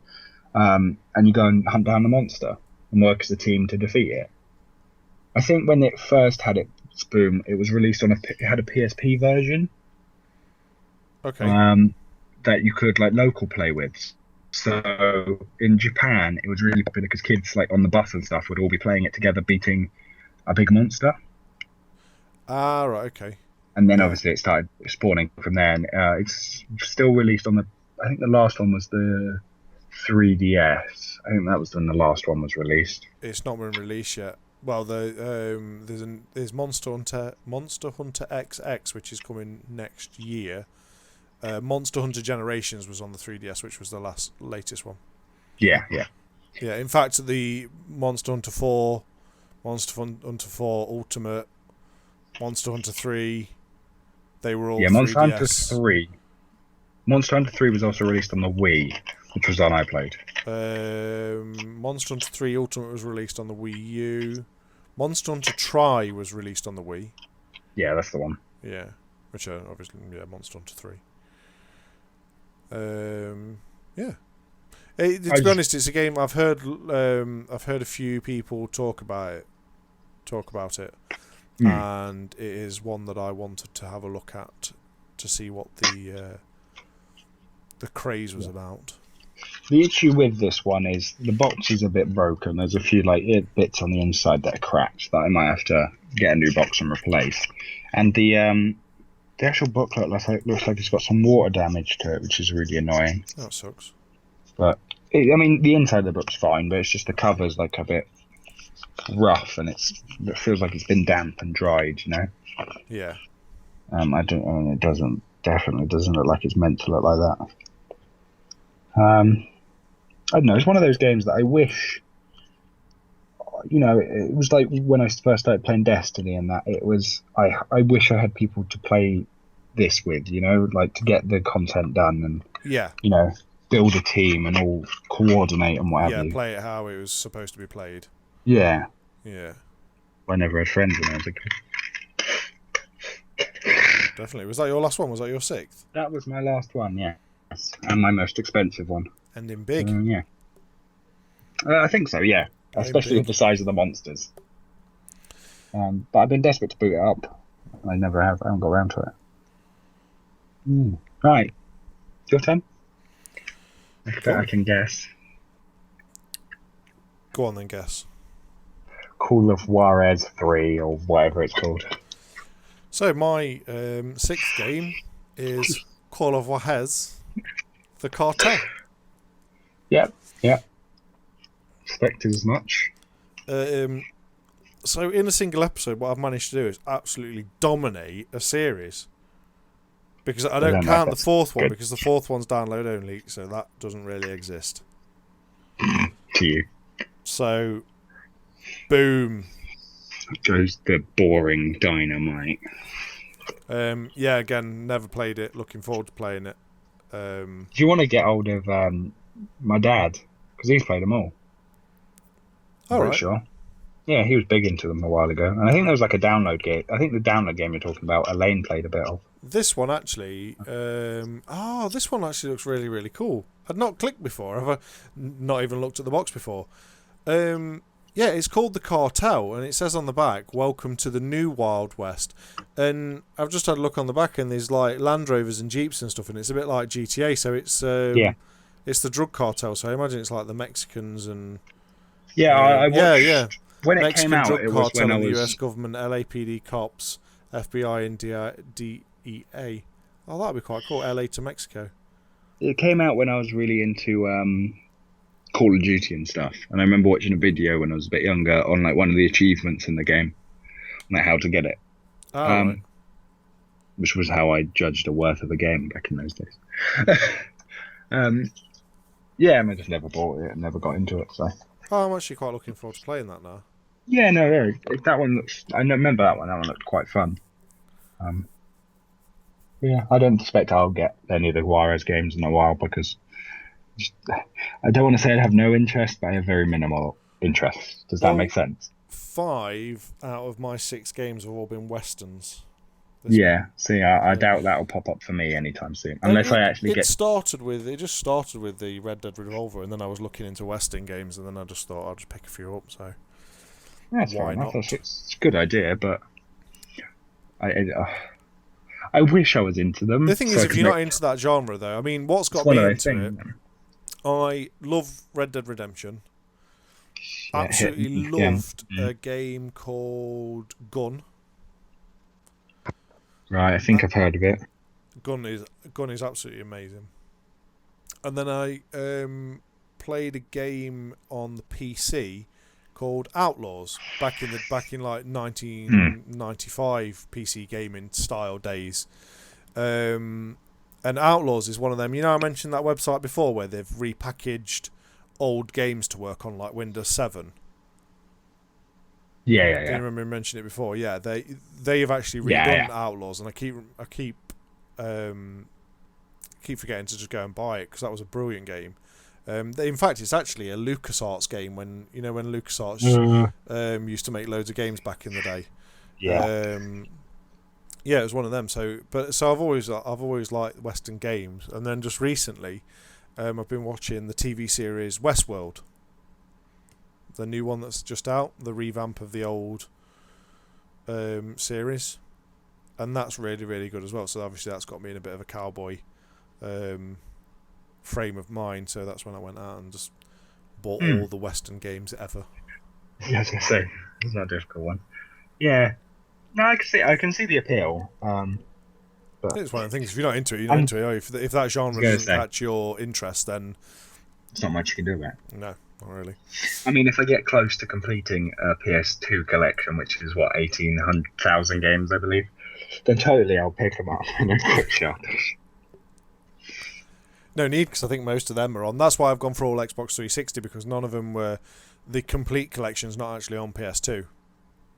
And you go and hunt down the monster and work as a team to defeat it. I think when it first had its boom, it was released on it had a PSP version. Okay. That you could local play with. So in Japan, it was really popular because kids on the bus and stuff would all be playing it together, beating a big monster. Ah, right, okay. And then obviously it started spawning from there, and it's still released on I think the last one was the 3DS. I think that was when the last one was released. It's not been released yet. Well, there's Monster Hunter XX, which is coming next year. Monster Hunter Generations was on the 3DS, which was the latest one. Yeah. In fact, the Monster Hunter 4, Monster Hunter 4 Ultimate, Monster Hunter 3, they were all 3DS. Monster Hunter 3. Monster Hunter 3 was also released on the Wii, which was on I played. Monster Hunter 3 Ultimate was released on the Wii U. Monster Hunter Tri was released on the Wii. Yeah, that's the one. Yeah, which obviously Monster Hunter 3. Yeah. To be honest, it's a game I've heard a few people talk about it, and it is one that I wanted to have a look at to see what the craze was about. The issue with this one is the box is a bit broken. There's a few bits on the inside that are cracked that I might have to get a new box and replace. And the The actual booklet looks like it's got some water damage to it, which is really annoying. That sucks. But I mean, the inside of the book's fine, but it's just the cover's like a bit rough, and it feels like it's been damp and dried, you know. Yeah. It definitely doesn't look like it's meant to look like that. I don't know. It's one of those games that I wish, you know, it was like when I first started playing Destiny, and that it was. I wish I had people to play this with, you know, like to get the content done and you know, build a team and all coordinate and whatever. Yeah, play it how it was supposed to be played. Yeah. Yeah. I never had friends when I was a kid. Definitely. Was that your last one? Was that your 6th? That was my last one, yeah. Yes. And my most expensive one. Ending big. Yeah. I think so, yeah. Especially with the size of the monsters. But I've been desperate to boot it up. I never have. I haven't got around to it. Right. Your turn? I can guess. Go on then, guess. Call of Juarez 3 or whatever it's called. So my 6th game is Call of Juarez, the Cartel. Yep. Expected as much. So in a single episode, what I've managed to do is absolutely dominate a series. Because I don't count the 4th one, because the 4th one's download only, so that doesn't really exist. To you. So, boom. Goes the boring dynamite. Yeah, again, never played it. Looking forward to playing it. Do you want to get hold of my dad? Because he's played them all. Alright. Sure. Yeah, he was big into them a while ago. And I think there was like a download game. I think the download game you're talking about, Elaine played a bit of. This one actually... this one actually looks really, really cool. I'd not clicked before. I've not even looked at the box before. Yeah, it's called The Cartel, and it says on the back, "Welcome to the new Wild West." And I've just had a look on the back, and there's like Land Rovers and Jeeps and stuff, and it's a bit like GTA. So it's it's the drug cartel. So I imagine it's like the Mexicans and I watched when it Mexican came out. Drug It was cartel when I and was the US government, LAPD cops, FBI, and DEA. Oh, that'd be quite cool. LA to Mexico. It came out when I was really into Call of Duty and stuff, and I remember watching a video when I was a bit younger on like one of the achievements in the game, like how to get it, Right. which was how I judged the worth of the game back in those days. Yeah, and I just never bought it and never got into it. So I'm actually quite looking forward to playing that now. Yeah, no, that one looks. I remember that one. That one looked quite fun. Yeah, I don't expect I'll get any of the Juarez games in a while because I don't want to say I have no interest, but I have very minimal interest. Does that make sense? 5 out of my 6 games have all been westerns. Yeah, see, I doubt that'll pop up for me anytime soon, unless I actually get. It just started with the Red Dead Revolver, and then I was looking into Western games, and then I just thought I'd just pick a few up. So that's why not? It's a good idea, but I wish I was into them. The thing is, if you're not into that genre, though, I mean, what's got me into it? I love Red Dead Redemption. Absolutely loved a game called Gun. Right, I think I've heard of it. Gun is absolutely amazing. And then I played a game on the PC called Outlaws back in like 1995 PC gaming style days. And Outlaws is one of them. You know, I mentioned that website before where they've repackaged old games to work on like Windows 7. Yeah. Do you remember mentioning it before? Yeah, they have actually redone Outlaws, and I keep forgetting to just go and buy it because that was a brilliant game. In fact, it's actually a LucasArts game when LucasArts used to make loads of games back in the day. Yeah. Yeah, it was one of them. So I've always liked Western games, and then just recently, I've been watching the TV series Westworld. The new one that's just out, the revamp of the old series, and that's really, really good as well. So obviously that's got me in a bit of a cowboy frame of mind. So that's when I went out and just bought all the Western games ever. Yeah, I was gonna say it's not a difficult one. Yeah, no, I can see the appeal. But it's one of the things. If you're not into it, you're not into it. If that genre doesn't catch your interest, then there's not much you can do about it. No, not really. I mean, if I get close to completing a PS2 collection, which is 1,800,000 games, I believe, then totally I'll pick them up in a quick shot. No need, because I think most of them are on. That's why I've gone for all Xbox 360, because none of them were. The complete collection's not actually on PS2.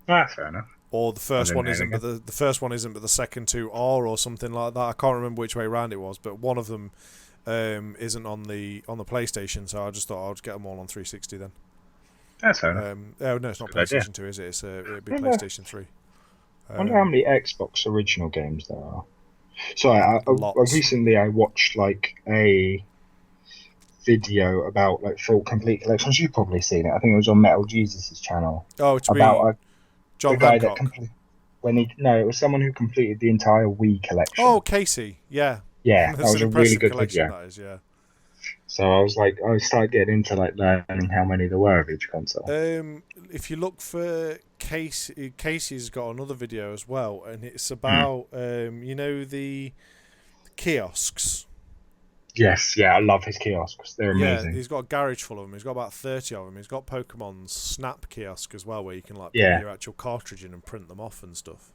That's fair enough. Or the first one isn't, but the first one isn't, but the second two are, or something like that. I can't remember which way around it was, but one of them isn't on the PlayStation, so I just thought I'll just get them all on 360 then. That's fair enough. Oh no, it's not PlayStation 2, is it? It'd be PlayStation 3. I wonder how many Xbox original games there are. So I recently I watched like a video about like full complete collections. You've probably seen it. I think it was on Metal Jesus' channel. Oh, it's about John the guy Hancock. It was someone who completed the entire Wii collection. Oh, Casey, yeah. Yeah, that was a really good video. That is, yeah. So I started getting into like learning how many there were of each console. If you look for Casey's got another video as well, and it's about the kiosks. Yes, yeah, I love his kiosks. They're amazing. Yeah, he's got a garage full of them. He's got about 30 of them. He's got Pokemon's Snap kiosk as well, where you can put your actual cartridge in and print them off and stuff.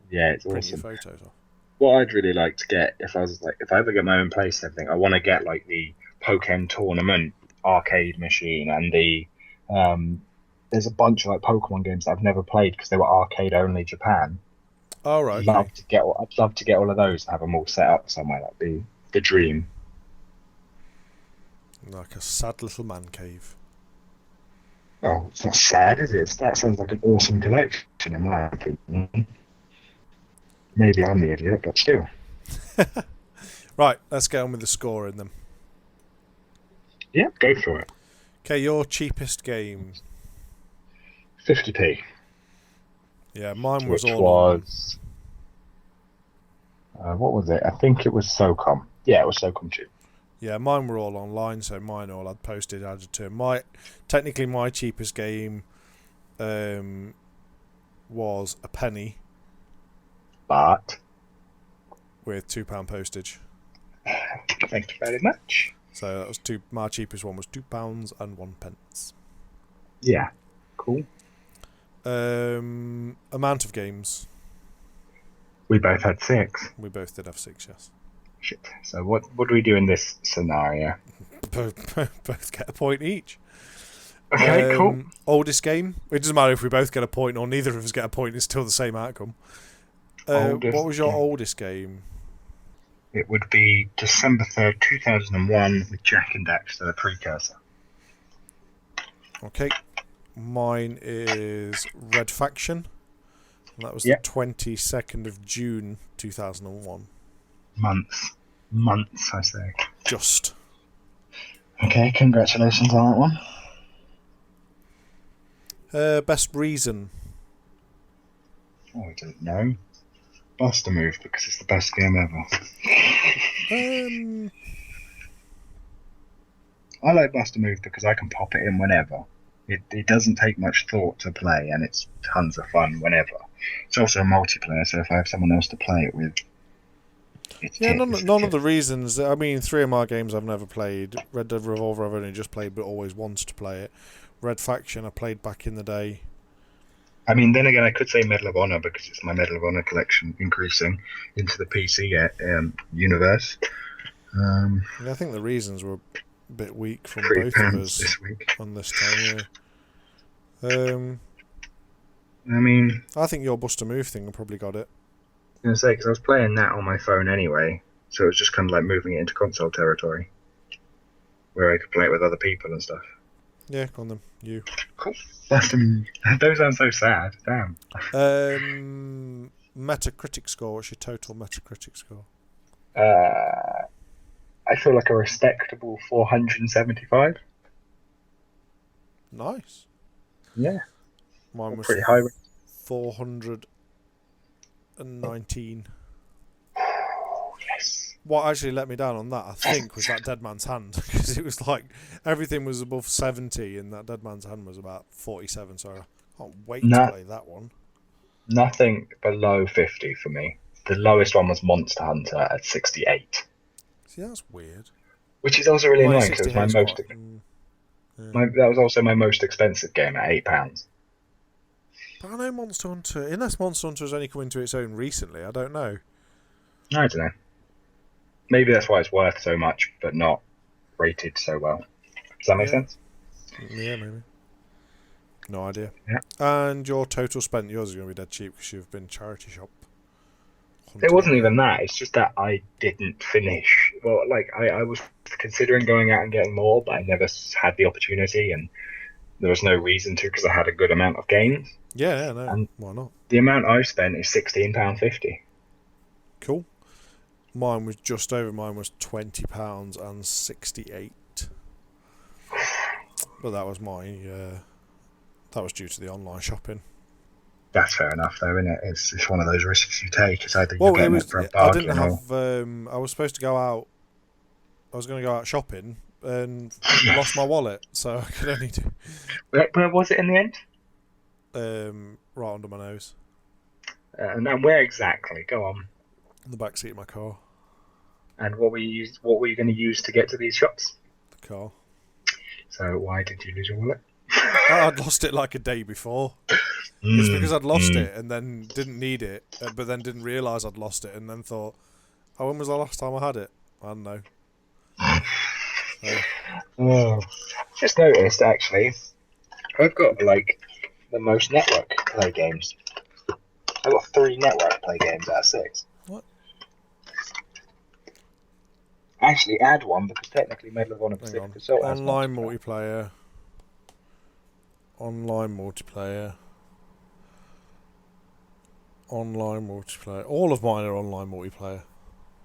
Yeah, it's print awesome. Your photos off. What I'd really like to get, if I ever get my own place and everything, I want to get like the Pokemon Tournament arcade machine and the there's a bunch of like Pokemon games that I've never played because they were arcade only Japan. Oh right. I'd love to get all of those and have them all set up somewhere. That'd be the dream. Like a sad little man cave. Oh, it's not sad, is it? That sounds like an awesome collection in my opinion. Maybe I'm the idiot, but still. Right, let's get on with the score in them. Yeah, go for it. Okay, your cheapest game. 50p. Yeah, mine was what was it? I think it was SOCOM. Yeah, it was SOCOM 2. Yeah, mine were all online, so mine all had postage added to them. Technically, my cheapest game was a penny. But? With £2 postage. Thank you very much. So that was my cheapest one was £2 and 1 pence. Yeah, cool. Amount of games. We both had 6. We both did have 6, yes. Shit. So what do we do in this scenario? Both get a point each. Okay, cool. Oldest game. It doesn't matter if we both get a point or neither of us get a point. It's still the same outcome. What was your oldest game? It would be December 3rd, 2001 with Jack and Daxter, the precursor. Okay. Mine is Red Faction. And that was the 22nd of June 2001. Months, I say. Just. Okay, congratulations on that one. Best reason? Oh, I don't know. Bust a Move, because it's the best game ever. I like Bust a Move because I can pop it in whenever. It doesn't take much thought to play, and it's tons of fun whenever. It's also a multiplayer, so if I have someone else to play it with, none of the reasons. I mean, 3 of my games I've never played. Red Dead Revolver I've only just played, but always wants to play it. Red Faction I played back in the day. I mean, then again, I could say Medal of Honor because it's my Medal of Honor collection increasing into the PC universe. I think the reasons were a bit weak from both of us this week. On this time. Yeah. I mean, I think your Bust a Move thing probably got it. I was going to say, because I was playing that on my phone anyway, so it was just kind of like moving it into console territory, where I could play it with other people and stuff. Yeah, go on then. You. Cool. Those sound so sad. Damn. Metacritic score. What's your total Metacritic score? I feel like a respectable 475. Nice. Yeah. Mine was pretty high. 419. Yes. What actually let me down on that, I think, was that Dead Man's Hand, because it was like everything was above 70, and that Dead Man's Hand was about 47. So I can't wait to play that one. Nothing below 50 for me. the lowest one was Monster Hunter at 68. See, that's weird. Which is also really annoying because it was my most. That was also my most expensive game at £8. But I know Monster Hunter, unless Monster Hunter has only come into its own recently, I don't know. I don't know. Maybe that's why it's worth so much, but not rated so well. Does that make sense? Yeah, maybe. No idea. Yeah. And your total spent, yours is going to be dead cheap because you've been charity shop. It wasn't even that. It's just that I didn't finish. Well, like, I was considering going out and getting more, but I never had the opportunity, and there was no reason to because I had a good amount of games. Yeah, no. And why not? The amount I've spent is £16.50. Cool. Mine was just over. Mine was £20 and 68. But that was that was due to the online shopping. That's fair enough, though, isn't it? It's one of those risks you take. It's either you're getting it for a bargain. I didn't have. I was supposed to go out. I was going to go out shopping and lost my wallet, so I could only do. Where was it in the end? Right under my nose. And where exactly? Go on. In the back seat of my car. And what were you going to use to get to these shops? The car. So why did you lose your wallet? I'd lost it like a day before. It's because I'd lost it and then didn't need it, but then didn't realise I'd lost it, and then thought, "Oh, when was the last time I had it?" I don't know. Just noticed actually, I've got like the most network play games. I've got 3 network play games out of 6. What? Actually, add one because technically Medal of Honor Pacific Assault has online multiplayer. Online multiplayer. Online multiplayer. All of mine are online multiplayer.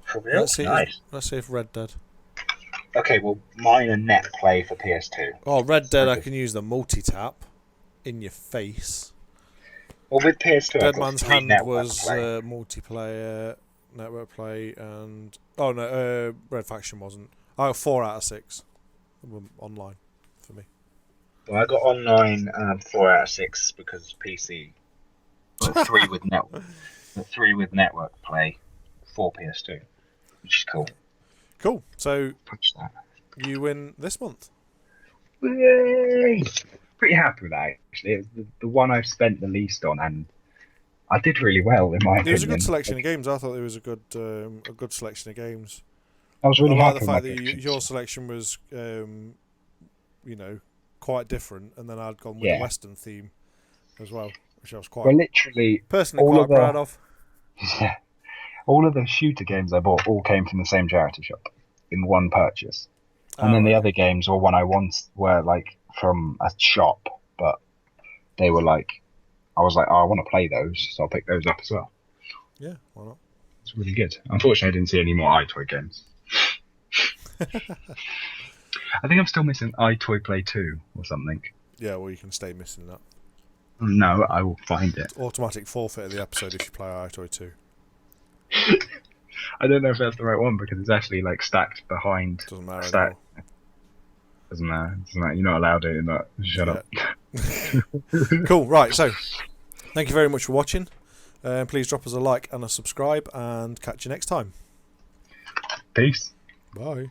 For real? Let's see if Red Dead. Okay, well, mine are net play for PS2. Oh, Red Dead, I can use the multi-tap in your face. Well, with PS2, Dead Man's Hand was multiplayer, network play, and... Oh, no, Red Faction wasn't. I got 4 out of 6 online for me. Well, I got online 4 out of 6 because PC. 3 with network. 3 with network play for PS2, which is cool. Cool. So you win this month. Yay! Pretty happy with that. Actually, it's the one I've spent the least on, and I did really well in my opinion. It was a good selection of games. I thought it was a good selection of games. I was really happy with the fact that your selection was, quite different, and then I'd gone with the Western theme as well, which I was personally quite proud of. Yeah. All of the shooter games I bought all came from the same charity shop in one purchase. And then the other games were were like from a shop, but they were like, I was like, I want to play those, so I'll pick those up as well. Yeah, why not? It's really good. Unfortunately, I didn't see any more iToy games. I think I'm still missing iToy Play 2 or something. Yeah, well, you can stay missing that. No, I will find it. Automatic forfeit of the episode if you play iToy 2. I don't know if that's the right one because it's actually like stacked behind. Doesn't matter. Doesn't matter. You're not allowed it in that. Shut up. Cool. Right. So, thank you very much for watching. Please drop us a like and a subscribe, and catch you next time. Peace. Bye.